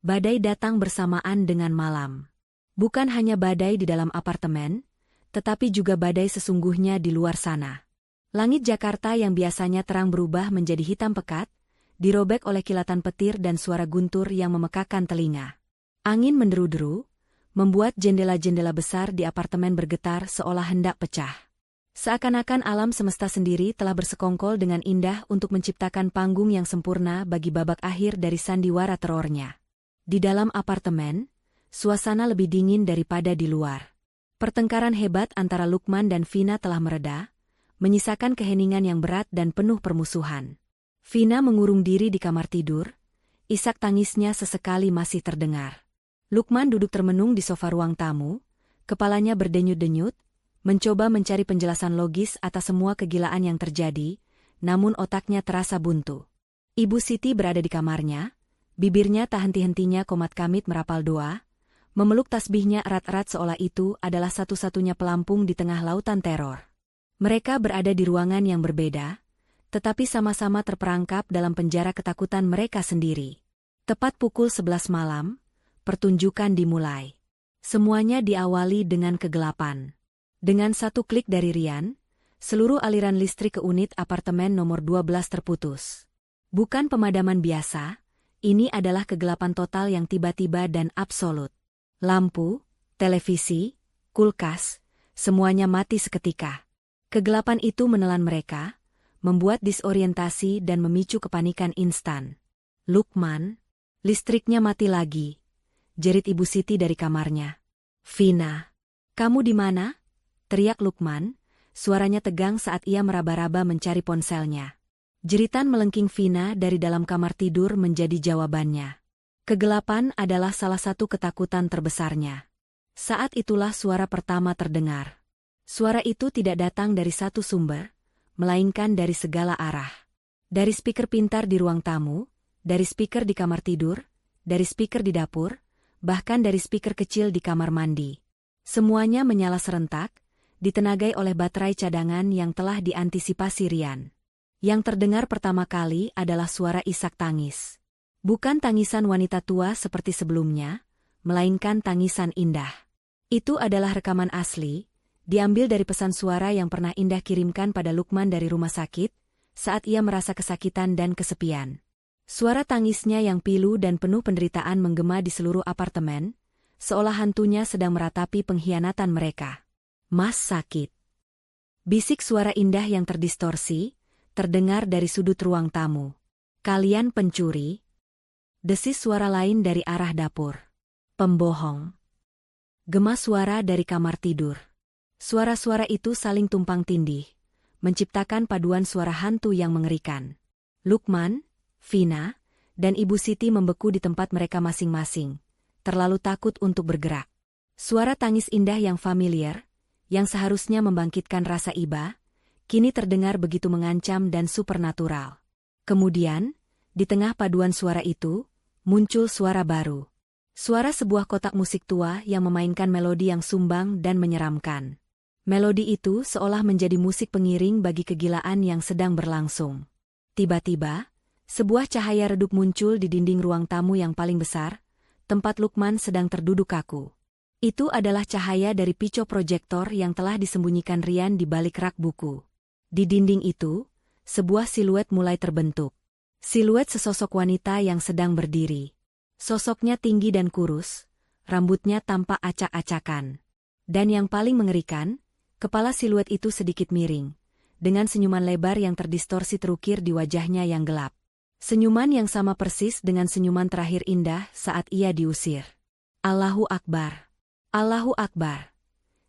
Badai datang bersamaan dengan malam. Bukan hanya badai di dalam apartemen, tetapi juga badai sesungguhnya di luar sana. Langit Jakarta yang biasanya terang berubah menjadi hitam pekat, dirobek oleh kilatan petir dan suara guntur yang memekakan telinga. Angin menderu-deru, membuat jendela-jendela besar di apartemen bergetar seolah hendak pecah. Seakan-akan alam semesta sendiri telah bersekongkol dengan indah untuk menciptakan panggung yang sempurna bagi babak akhir dari sandiwara terornya. Di dalam apartemen, suasana lebih dingin daripada di luar. Pertengkaran hebat antara Lukman dan Vina telah mereda, menyisakan keheningan yang berat dan penuh permusuhan. Vina mengurung diri di kamar tidur, isak tangisnya sesekali masih terdengar. Lukman duduk termenung di sofa ruang tamu, kepalanya berdenyut-denyut, mencoba mencari penjelasan logis atas semua kegilaan yang terjadi, namun otaknya terasa buntu. Ibu Siti berada di kamarnya, bibirnya tak henti-hentinya komat-kamit merapal doa, memeluk tasbihnya erat-erat seolah itu adalah satu-satunya pelampung di tengah lautan teror. Mereka berada di ruangan yang berbeda, tetapi sama-sama terperangkap dalam penjara ketakutan mereka sendiri. Tepat pukul 11 malam, pertunjukan dimulai. Semuanya diawali dengan kegelapan. Dengan satu klik dari Rian, seluruh aliran listrik ke unit apartemen nomor 12 terputus. Bukan pemadaman biasa, ini adalah kegelapan total yang tiba-tiba dan absolut. Lampu, televisi, kulkas, Semuanya mati seketika. Kegelapan itu menelan mereka, membuat disorientasi dan memicu kepanikan instan. Lukman, listriknya mati lagi, jerit Ibu Siti dari kamarnya. Vina, kamu di mana? Teriak Lukman, suaranya tegang saat ia meraba-raba mencari ponselnya. Jeritan melengking Vina dari dalam kamar tidur menjadi jawabannya. Kegelapan adalah salah satu ketakutan terbesarnya. Saat itulah suara pertama terdengar. Suara itu tidak datang dari satu sumber, melainkan dari segala arah. Dari speaker pintar di ruang tamu, dari speaker di kamar tidur, dari speaker di dapur, bahkan dari speaker kecil di kamar mandi. Semuanya menyala serentak, ditenagai oleh baterai cadangan yang telah diantisipasi Rian. Yang terdengar pertama kali adalah suara isak tangis. Bukan tangisan wanita tua seperti sebelumnya, melainkan tangisan Indah. Itu adalah rekaman asli, diambil dari pesan suara yang pernah Indah kirimkan pada Lukman dari rumah sakit, saat ia merasa kesakitan dan kesepian. Suara tangisnya yang pilu dan penuh penderitaan menggema di seluruh apartemen, seolah hantunya sedang meratapi pengkhianatan mereka. Mas sakit. Bisik suara Indah yang terdistorsi, terdengar dari sudut ruang tamu. Kalian pencuri? Desis suara lain dari arah dapur. Pembohong. Gema suara dari kamar tidur. Suara-suara itu saling tumpang tindih, menciptakan paduan suara hantu yang mengerikan. Lukman, Vina, dan Ibu Siti membeku di tempat mereka masing-masing, terlalu takut untuk bergerak. Suara tangis Indah yang familiar, yang seharusnya membangkitkan rasa iba, kini terdengar begitu mengancam dan supernatural. Kemudian, di tengah paduan suara itu, muncul suara baru. Suara sebuah kotak musik tua yang memainkan melodi yang sumbang dan menyeramkan. Melodi itu seolah menjadi musik pengiring bagi kegilaan yang sedang berlangsung. Tiba-tiba, sebuah cahaya redup muncul di dinding ruang tamu yang paling besar, tempat Lukman sedang terduduk kaku. Itu adalah cahaya dari pico proyektor yang telah disembunyikan Rian di balik rak buku. Di dinding itu, sebuah siluet mulai terbentuk. Siluet sesosok wanita yang sedang berdiri. Sosoknya tinggi dan kurus, rambutnya tampak acak-acakan. Dan yang paling mengerikan, kepala siluet itu sedikit miring, dengan senyuman lebar yang terdistorsi terukir di wajahnya yang gelap. Senyuman yang sama persis dengan senyuman terakhir Indah saat ia diusir. Allahu Akbar. Allahu Akbar.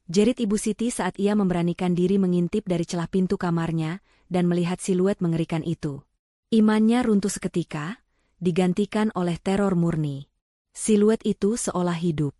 Jerit Ibu Siti saat ia memberanikan diri mengintip dari celah pintu kamarnya dan melihat siluet mengerikan itu. Imannya runtuh seketika, digantikan oleh teror murni. Siluet itu seolah hidup.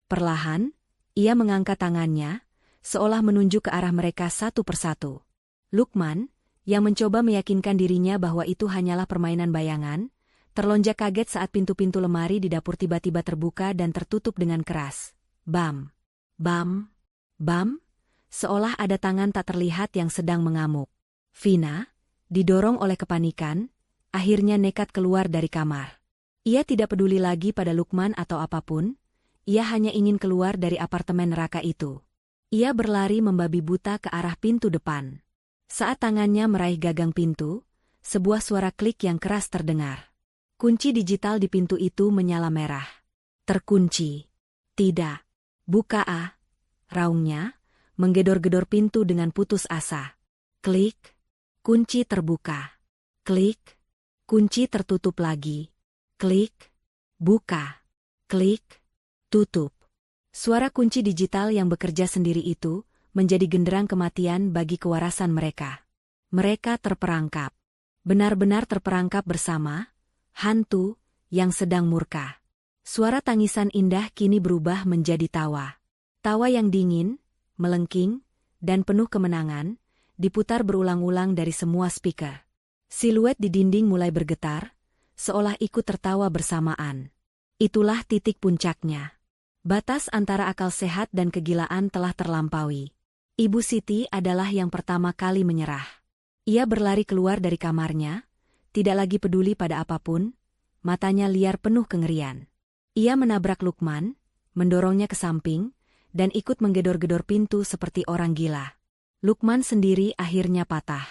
Perlahan, ia mengangkat tangannya, seolah menunjuk ke arah mereka satu persatu. Lukman, yang mencoba meyakinkan dirinya bahwa itu hanyalah permainan bayangan, terlonjak kaget saat pintu-pintu lemari di dapur tiba-tiba terbuka dan tertutup dengan keras. Bam! Bam! Bam! Seolah ada tangan tak terlihat yang sedang mengamuk. Vina, didorong oleh kepanikan, akhirnya nekat keluar dari kamar. Ia tidak peduli lagi pada Lukman atau apapun, ia hanya ingin keluar dari apartemen neraka itu. Ia berlari membabi buta ke arah pintu depan. Saat tangannya meraih gagang pintu, sebuah suara klik yang keras terdengar. Kunci digital di pintu itu menyala merah. Terkunci. Tidak. Buka ah. Raungnya, menggedor-gedor pintu dengan putus asa. Klik. Kunci terbuka. Klik. Kunci tertutup lagi. Klik. Buka. Klik. Tutup. Suara kunci digital yang bekerja sendiri itu menjadi genderang kematian bagi kewarasan mereka. Mereka terperangkap. Benar-benar terperangkap bersama, hantu yang sedang murka. Suara tangisan Indah kini berubah menjadi tawa. Tawa yang dingin, melengking, dan penuh kemenangan, diputar berulang-ulang dari semua speaker. Siluet di dinding mulai bergetar, seolah ikut tertawa bersamaan. Itulah titik puncaknya. Batas antara akal sehat dan kegilaan telah terlampaui. Ibu Siti adalah yang pertama kali menyerah. Ia berlari keluar dari kamarnya, tidak lagi peduli pada apapun, matanya liar penuh kengerian. Ia menabrak Lukman, mendorongnya ke samping, dan ikut menggedor-gedor pintu seperti orang gila. Lukman sendiri akhirnya patah.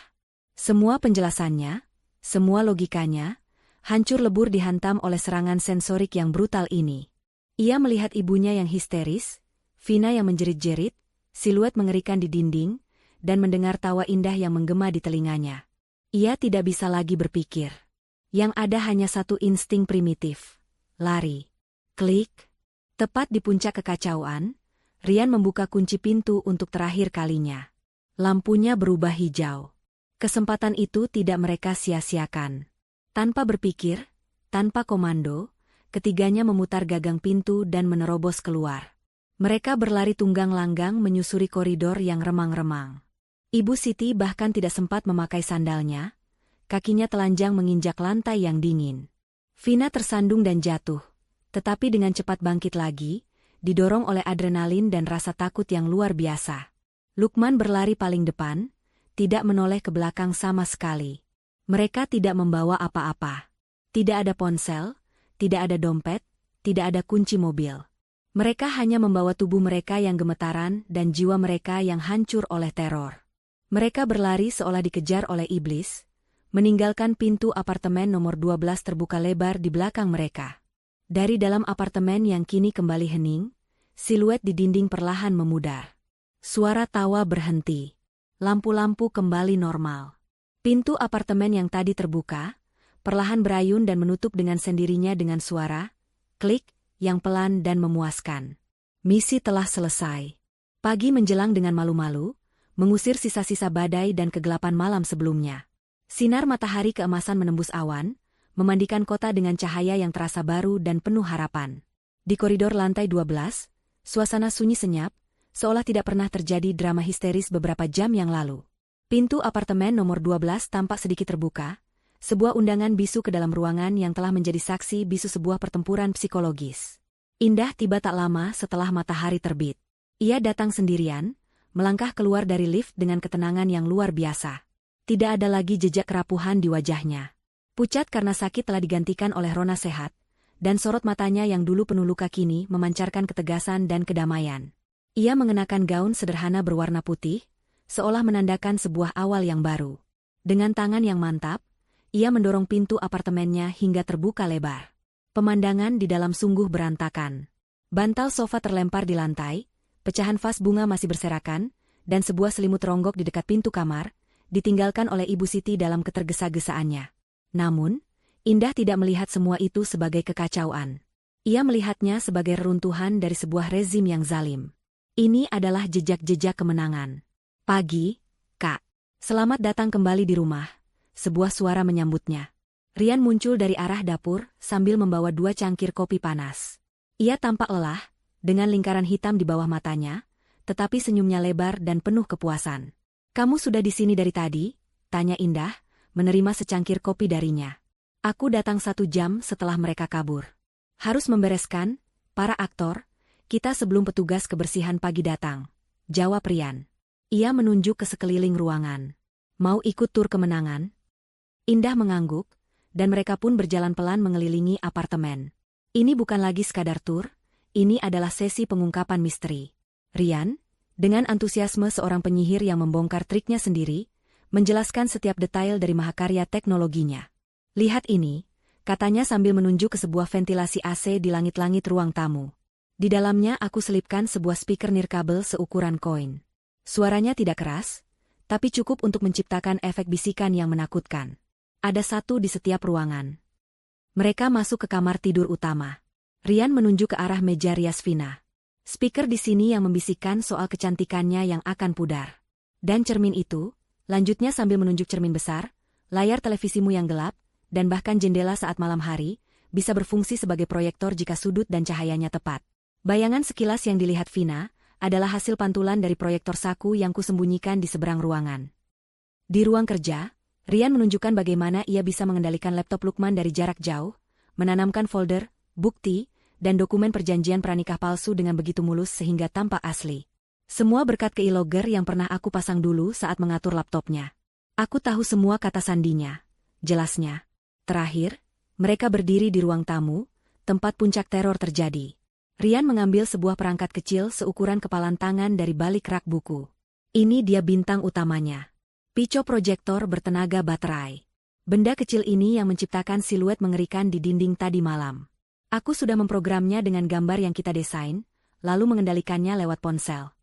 Semua penjelasannya, semua logikanya, hancur lebur dihantam oleh serangan sensorik yang brutal ini. Ia melihat ibunya yang histeris, Vina yang menjerit-jerit, siluet mengerikan di dinding, dan mendengar tawa indah yang menggema di telinganya. Ia tidak bisa lagi berpikir. Yang ada hanya satu insting primitif. Lari. Klik. Tepat di puncak kekacauan, Rian membuka kunci pintu untuk terakhir kalinya. Lampunya berubah hijau. Kesempatan itu tidak mereka sia-siakan. Tanpa berpikir, tanpa komando, ketiganya memutar gagang pintu dan menerobos keluar. Mereka berlari tunggang langgang menyusuri koridor yang remang-remang. Ibu Siti bahkan tidak sempat memakai sandalnya, kakinya telanjang menginjak lantai yang dingin. Vina tersandung dan jatuh, tetapi dengan cepat bangkit lagi, didorong oleh adrenalin dan rasa takut yang luar biasa. Lukman berlari paling depan, tidak menoleh ke belakang sama sekali. Mereka tidak membawa apa-apa. Tidak ada ponsel, tidak ada dompet, tidak ada kunci mobil. Mereka hanya membawa tubuh mereka yang gemetaran dan jiwa mereka yang hancur oleh teror. Mereka berlari seolah dikejar oleh iblis, meninggalkan pintu apartemen nomor 12 terbuka lebar di belakang mereka. Dari dalam apartemen yang kini kembali hening, siluet di dinding perlahan memudar. Suara tawa berhenti. Lampu-lampu kembali normal. Pintu apartemen yang tadi terbuka, perlahan berayun dan menutup dengan sendirinya dengan suara, klik, yang pelan dan memuaskan. Misi telah selesai. Pagi menjelang dengan malu-malu, mengusir sisa-sisa badai dan kegelapan malam sebelumnya. Sinar matahari keemasan menembus awan, memandikan kota dengan cahaya yang terasa baru dan penuh harapan. Di koridor lantai 12, suasana sunyi senyap, seolah tidak pernah terjadi drama histeris beberapa jam yang lalu. Pintu apartemen nomor 12 tampak sedikit terbuka, sebuah undangan bisu ke dalam ruangan yang telah menjadi saksi bisu sebuah pertempuran psikologis. Indah tiba tak lama setelah matahari terbit. Ia datang sendirian, melangkah keluar dari lift dengan ketenangan yang luar biasa. Tidak ada lagi jejak kerapuhan di wajahnya. Pucat karena sakit telah digantikan oleh rona sehat, dan sorot matanya yang dulu penuh luka kini memancarkan ketegasan dan kedamaian. Ia mengenakan gaun sederhana berwarna putih, seolah menandakan sebuah awal yang baru. Dengan tangan yang mantap, ia mendorong pintu apartemennya hingga terbuka lebar. Pemandangan di dalam sungguh berantakan. Bantal sofa terlempar di lantai, pecahan vas bunga masih berserakan, dan sebuah selimut ronggok di dekat pintu kamar, ditinggalkan oleh Ibu Siti dalam ketergesa-gesaannya. Namun, Indah tidak melihat semua itu sebagai kekacauan. Ia melihatnya sebagai reruntuhan dari sebuah rezim yang zalim. Ini adalah jejak-jejak kemenangan. Pagi, Kak. Selamat datang kembali di rumah. Sebuah suara menyambutnya. Rian muncul dari arah dapur sambil membawa 2 cangkir kopi panas. Ia tampak lelah, dengan lingkaran hitam di bawah matanya, tetapi senyumnya lebar dan penuh kepuasan. "Kamu sudah di sini dari tadi?" tanya Indah, menerima secangkir kopi darinya. "Aku datang 1 jam setelah mereka kabur. Harus membereskan, para aktor, kita sebelum petugas kebersihan pagi datang," jawab Rian. Ia menunjuk ke sekeliling ruangan. "Mau ikut tur kemenangan?" Indah mengangguk, dan mereka pun berjalan pelan mengelilingi apartemen. Ini bukan lagi sekadar tur, ini adalah sesi pengungkapan misteri. Rian, dengan antusiasme seorang penyihir yang membongkar triknya sendiri, menjelaskan setiap detail dari mahakarya teknologinya. "Lihat ini," katanya sambil menunjuk ke sebuah ventilasi AC di langit-langit ruang tamu. "Di dalamnya aku selipkan sebuah speaker nirkabel seukuran koin. Suaranya tidak keras, tapi cukup untuk menciptakan efek bisikan yang menakutkan. Ada 1 di setiap ruangan." Mereka masuk ke kamar tidur utama. Rian menunjuk ke arah meja rias Vina. "Speaker di sini yang membisikkan soal kecantikannya yang akan pudar. Dan cermin itu," lanjutnya sambil menunjuk cermin besar, "layar televisimu yang gelap, dan bahkan jendela saat malam hari, bisa berfungsi sebagai proyektor jika sudut dan cahayanya tepat." Bayangan sekilas yang dilihat Vina adalah hasil pantulan dari proyektor saku yang kusembunyikan di seberang ruangan. Di ruang kerja, Rian menunjukkan bagaimana ia bisa mengendalikan laptop Lukman dari jarak jauh, menanamkan folder, bukti, dan dokumen perjanjian pranikah palsu dengan begitu mulus sehingga tampak asli. "Semua berkat keylogger yang pernah aku pasang dulu saat mengatur laptopnya. Aku tahu semua kata sandinya," jelasnya. Terakhir, mereka berdiri di ruang tamu, tempat puncak teror terjadi. Rian mengambil sebuah perangkat kecil seukuran kepalan tangan dari balik rak buku. Ini dia bintang utamanya. Pico proyektor bertenaga baterai. Benda kecil ini yang menciptakan siluet mengerikan di dinding tadi malam. Aku sudah memprogramnya dengan gambar yang kita desain, lalu mengendalikannya lewat ponsel.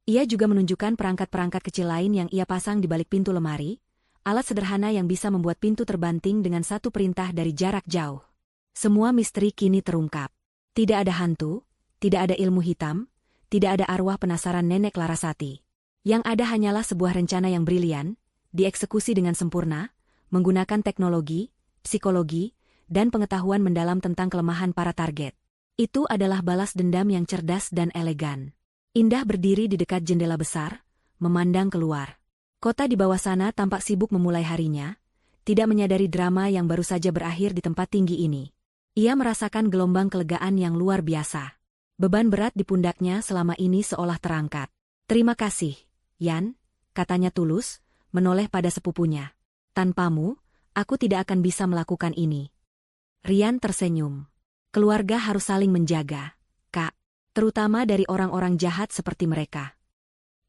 Ia juga menunjukkan perangkat-perangkat kecil lain yang ia pasang di balik pintu lemari, alat sederhana yang bisa membuat pintu terbanting dengan satu perintah dari jarak jauh. Semua misteri kini terungkap. Tidak ada hantu, tidak ada ilmu hitam, tidak ada arwah penasaran Nenek Larasati. Yang ada hanyalah sebuah rencana yang brilian, dieksekusi dengan sempurna, menggunakan teknologi, psikologi, dan pengetahuan mendalam tentang kelemahan para target. Itu adalah balas dendam yang cerdas dan elegan. Indah berdiri di dekat jendela besar, memandang keluar. Kota di bawah sana tampak sibuk memulai harinya, tidak menyadari drama yang baru saja berakhir di tempat tinggi ini. Ia merasakan gelombang kelegaan yang luar biasa. Beban berat di pundaknya selama ini seolah terangkat. "Terima kasih, Yan," katanya tulus, menoleh pada sepupunya. "Tanpamu, aku tidak akan bisa melakukan ini." Rian tersenyum. "Keluarga harus saling menjaga, Kak. Terutama dari orang-orang jahat seperti mereka."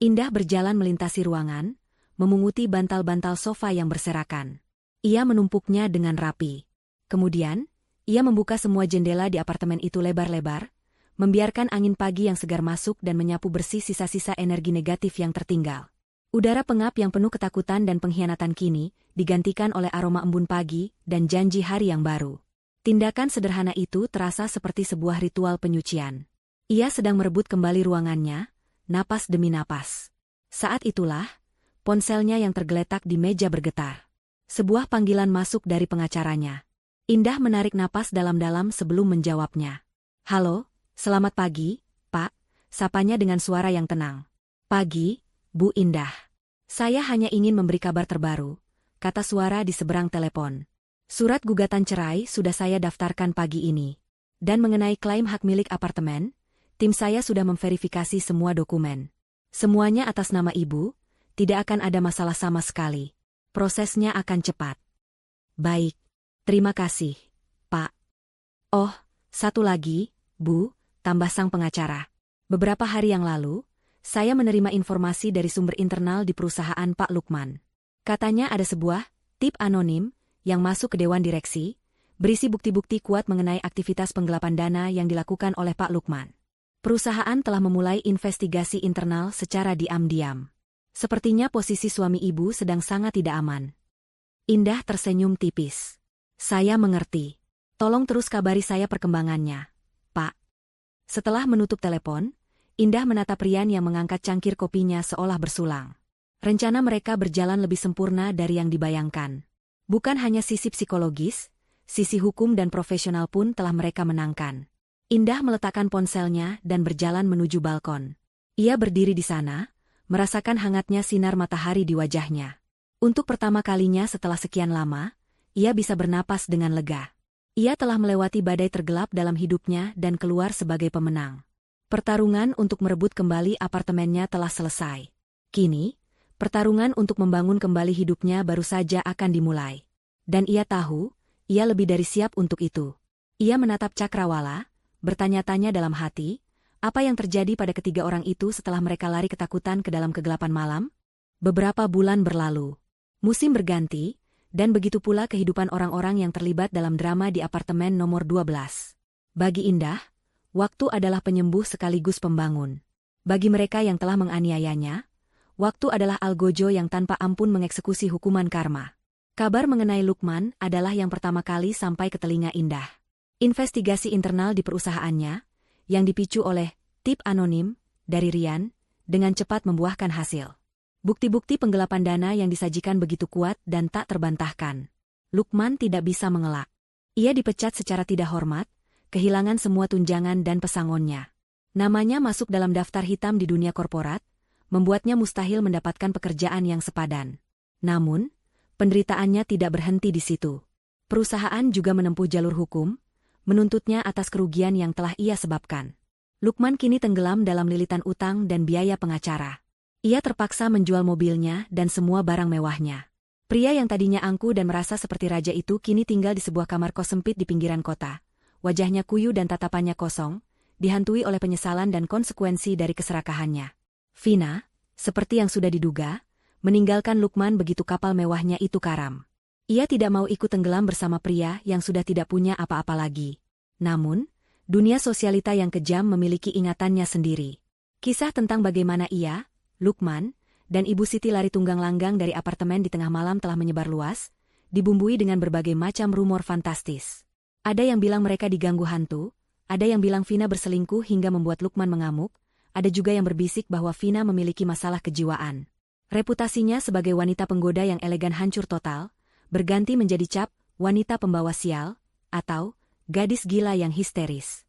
Indah berjalan melintasi ruangan, memunguti bantal-bantal sofa yang berserakan. Ia menumpuknya dengan rapi. Kemudian, ia membuka semua jendela di apartemen itu lebar-lebar, membiarkan angin pagi yang segar masuk dan menyapu bersih sisa-sisa energi negatif yang tertinggal. Udara pengap yang penuh ketakutan dan pengkhianatan kini digantikan oleh aroma embun pagi dan janji hari yang baru. Tindakan sederhana itu terasa seperti sebuah ritual penyucian. Ia sedang merebut kembali ruangannya, napas demi napas. Saat itulah, ponselnya yang tergeletak di meja bergetar. Sebuah panggilan masuk dari pengacaranya. Indah menarik napas dalam-dalam sebelum menjawabnya. "Halo, selamat pagi, Pak," sapanya dengan suara yang tenang. "Pagi, Bu Indah. Saya hanya ingin memberi kabar terbaru," kata suara di seberang telepon. "Surat gugatan cerai sudah saya daftarkan pagi ini. Dan mengenai klaim hak milik apartemen, tim saya sudah memverifikasi semua dokumen. Semuanya atas nama Ibu, tidak akan ada masalah sama sekali. Prosesnya akan cepat." "Baik. Terima kasih, Pak." "Oh, satu lagi, Bu," tambah sang pengacara. "Beberapa hari yang lalu, saya menerima informasi dari sumber internal di perusahaan Pak Lukman. Katanya ada sebuah tip anonim yang masuk ke Dewan Direksi, berisi bukti-bukti kuat mengenai aktivitas penggelapan dana yang dilakukan oleh Pak Lukman. Perusahaan telah memulai investigasi internal secara diam-diam. Sepertinya posisi suami Ibu sedang sangat tidak aman." Indah tersenyum tipis. "Saya mengerti. Tolong terus kabari saya perkembangannya, Pak." Setelah menutup telepon, Indah menatap Rian yang mengangkat cangkir kopinya seolah bersulang. Rencana mereka berjalan lebih sempurna dari yang dibayangkan. Bukan hanya sisi psikologis, sisi hukum dan profesional pun telah mereka menangkan. Indah meletakkan ponselnya dan berjalan menuju balkon. Ia berdiri di sana, merasakan hangatnya sinar matahari di wajahnya. Untuk pertama kalinya setelah sekian lama, ia bisa bernapas dengan lega. Ia telah melewati badai tergelap dalam hidupnya dan keluar sebagai pemenang. Pertarungan untuk merebut kembali apartemennya telah selesai. Kini, pertarungan untuk membangun kembali hidupnya baru saja akan dimulai. Dan ia tahu, ia lebih dari siap untuk itu. Ia menatap Cakrawala, bertanya-tanya dalam hati, apa yang terjadi pada ketiga orang itu setelah mereka lari ketakutan ke dalam kegelapan malam? Beberapa bulan berlalu. Musim berganti, dan begitu pula kehidupan orang-orang yang terlibat dalam drama di apartemen nomor 12. Bagi Indah, waktu adalah penyembuh sekaligus pembangun. Bagi mereka yang telah menganiayanya, waktu adalah algojo yang tanpa ampun mengeksekusi hukuman karma. Kabar mengenai Lukman adalah yang pertama kali sampai ke telinga Indah. Investigasi internal di perusahaannya, yang dipicu oleh tip anonim dari Rian, dengan cepat membuahkan hasil. Bukti-bukti penggelapan dana yang disajikan begitu kuat dan tak terbantahkan. Lukman tidak bisa mengelak. Ia dipecat secara tidak hormat, kehilangan semua tunjangan dan pesangonnya. Namanya masuk dalam daftar hitam di dunia korporat, membuatnya mustahil mendapatkan pekerjaan yang sepadan. Namun, penderitaannya tidak berhenti di situ. Perusahaan juga menempuh jalur hukum, menuntutnya atas kerugian yang telah ia sebabkan. Lukman kini tenggelam dalam lilitan utang dan biaya pengacara. Ia terpaksa menjual mobilnya dan semua barang mewahnya. Pria yang tadinya angkuh dan merasa seperti raja itu kini tinggal di sebuah kamar kos sempit di pinggiran kota. Wajahnya kuyu dan tatapannya kosong, dihantui oleh penyesalan dan konsekuensi dari keserakahannya. Vina, seperti yang sudah diduga, meninggalkan Lukman begitu kapal mewahnya itu karam. Ia tidak mau ikut tenggelam bersama pria yang sudah tidak punya apa-apa lagi. Namun, dunia sosialita yang kejam memiliki ingatannya sendiri. Kisah tentang bagaimana ia, Lukman, dan Ibu Siti lari tunggang-langgang dari apartemen di tengah malam telah menyebar luas, dibumbui dengan berbagai macam rumor fantastis. Ada yang bilang mereka diganggu hantu, ada yang bilang Vina berselingkuh hingga membuat Lukman mengamuk, ada juga yang berbisik bahwa Vina memiliki masalah kejiwaan. Reputasinya sebagai wanita penggoda yang elegan hancur total, berganti menjadi cap, wanita pembawa sial, atau gadis gila yang histeris.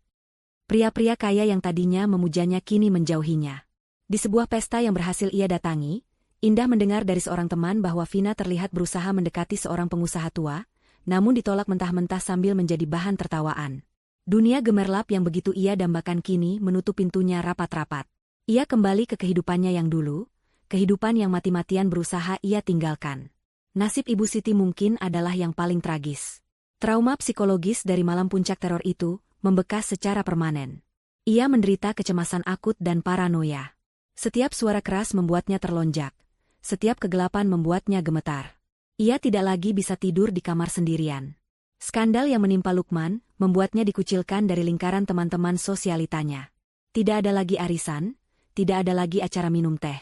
Pria-pria kaya yang tadinya memujanya kini menjauhinya. Di sebuah pesta yang berhasil ia datangi, Indah mendengar dari seorang teman bahwa Vina terlihat berusaha mendekati seorang pengusaha tua, namun ditolak mentah-mentah sambil menjadi bahan tertawaan. Dunia gemerlap yang begitu ia dambakan kini menutup pintunya rapat-rapat. Ia kembali ke kehidupannya yang dulu, kehidupan yang mati-matian berusaha ia tinggalkan. Nasib Ibu Siti mungkin adalah yang paling tragis. Trauma psikologis dari malam puncak teror itu membekas secara permanen. Ia menderita kecemasan akut dan paranoia. Setiap suara keras membuatnya terlonjak. Setiap kegelapan membuatnya gemetar. Ia tidak lagi bisa tidur di kamar sendirian. Skandal yang menimpa Lukman membuatnya dikucilkan dari lingkaran teman-teman sosialitanya. Tidak ada lagi arisan, tidak ada lagi acara minum teh.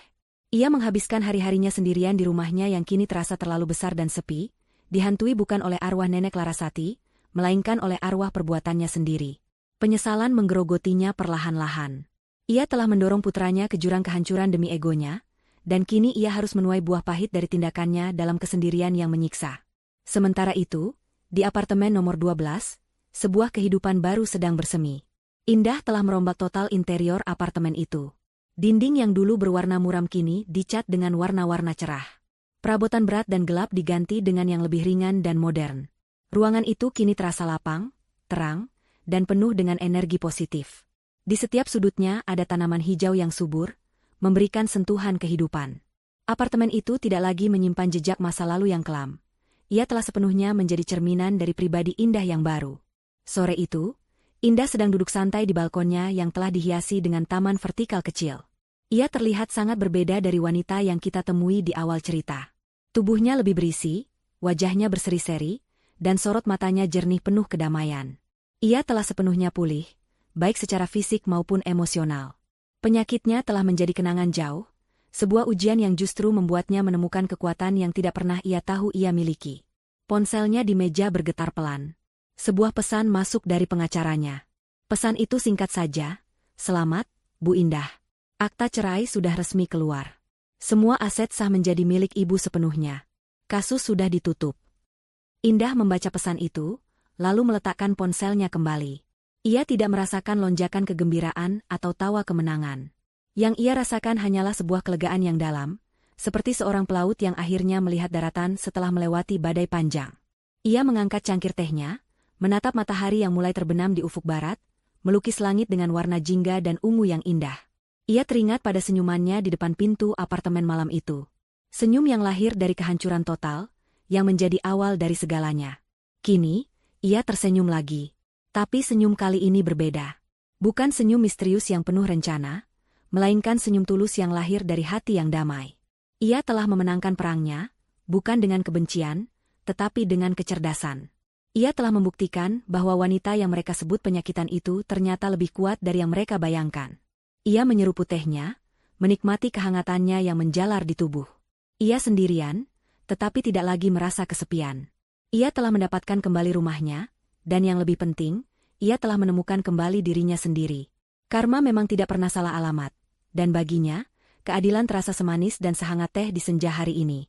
Ia menghabiskan hari-harinya sendirian di rumahnya yang kini terasa terlalu besar dan sepi, dihantui bukan oleh arwah nenek Larasati, melainkan oleh arwah perbuatannya sendiri. Penyesalan menggerogotinya perlahan-lahan. Ia telah mendorong putranya ke jurang kehancuran demi egonya, dan kini ia harus menuai buah pahit dari tindakannya dalam kesendirian yang menyiksa. Sementara itu, di apartemen nomor 12, sebuah kehidupan baru sedang bersemi. Indah telah merombak total interior apartemen itu. Dinding yang dulu berwarna muram kini dicat dengan warna-warna cerah. Perabotan berat dan gelap diganti dengan yang lebih ringan dan modern. Ruangan itu kini terasa lapang, terang, dan penuh dengan energi positif. Di setiap sudutnya ada tanaman hijau yang subur, memberikan sentuhan kehidupan. Apartemen itu tidak lagi menyimpan jejak masa lalu yang kelam. Ia telah sepenuhnya menjadi cerminan dari pribadi Indah yang baru. Sore itu, Indah sedang duduk santai di balkonnya yang telah dihiasi dengan taman vertikal kecil. Ia terlihat sangat berbeda dari wanita yang kita temui di awal cerita. Tubuhnya lebih berisi, wajahnya berseri-seri, dan sorot matanya jernih penuh kedamaian. Ia telah sepenuhnya pulih, baik secara fisik maupun emosional. Penyakitnya telah menjadi kenangan jauh, sebuah ujian yang justru membuatnya menemukan kekuatan yang tidak pernah ia tahu ia miliki. Ponselnya di meja bergetar pelan. Sebuah pesan masuk dari pengacaranya. Pesan itu singkat saja, "Selamat, Bu Indah. Akta cerai sudah resmi keluar. Semua aset sah menjadi milik Ibu sepenuhnya. Kasus sudah ditutup." Indah membaca pesan itu, lalu meletakkan ponselnya kembali. Ia tidak merasakan lonjakan kegembiraan atau tawa kemenangan. Yang ia rasakan hanyalah sebuah kelegaan yang dalam, seperti seorang pelaut yang akhirnya melihat daratan setelah melewati badai panjang. Ia mengangkat cangkir tehnya, menatap matahari yang mulai terbenam di ufuk barat, melukis langit dengan warna jingga dan ungu yang indah. Ia teringat pada senyumannya di depan pintu apartemen malam itu. Senyum yang lahir dari kehancuran total, yang menjadi awal dari segalanya. Kini, ia tersenyum lagi. Tapi senyum kali ini berbeda. Bukan senyum misterius yang penuh rencana, melainkan senyum tulus yang lahir dari hati yang damai. Ia telah memenangkan perangnya, bukan dengan kebencian, tetapi dengan kecerdasan. Ia telah membuktikan bahwa wanita yang mereka sebut penyakitan itu ternyata lebih kuat dari yang mereka bayangkan. Ia menyeruput tehnya, menikmati kehangatannya yang menjalar di tubuh. Ia sendirian, tetapi tidak lagi merasa kesepian. Ia telah mendapatkan kembali rumahnya, dan yang lebih penting, ia telah menemukan kembali dirinya sendiri. Karma memang tidak pernah salah alamat, dan baginya, keadilan terasa semanis dan sehangat teh di senja hari ini.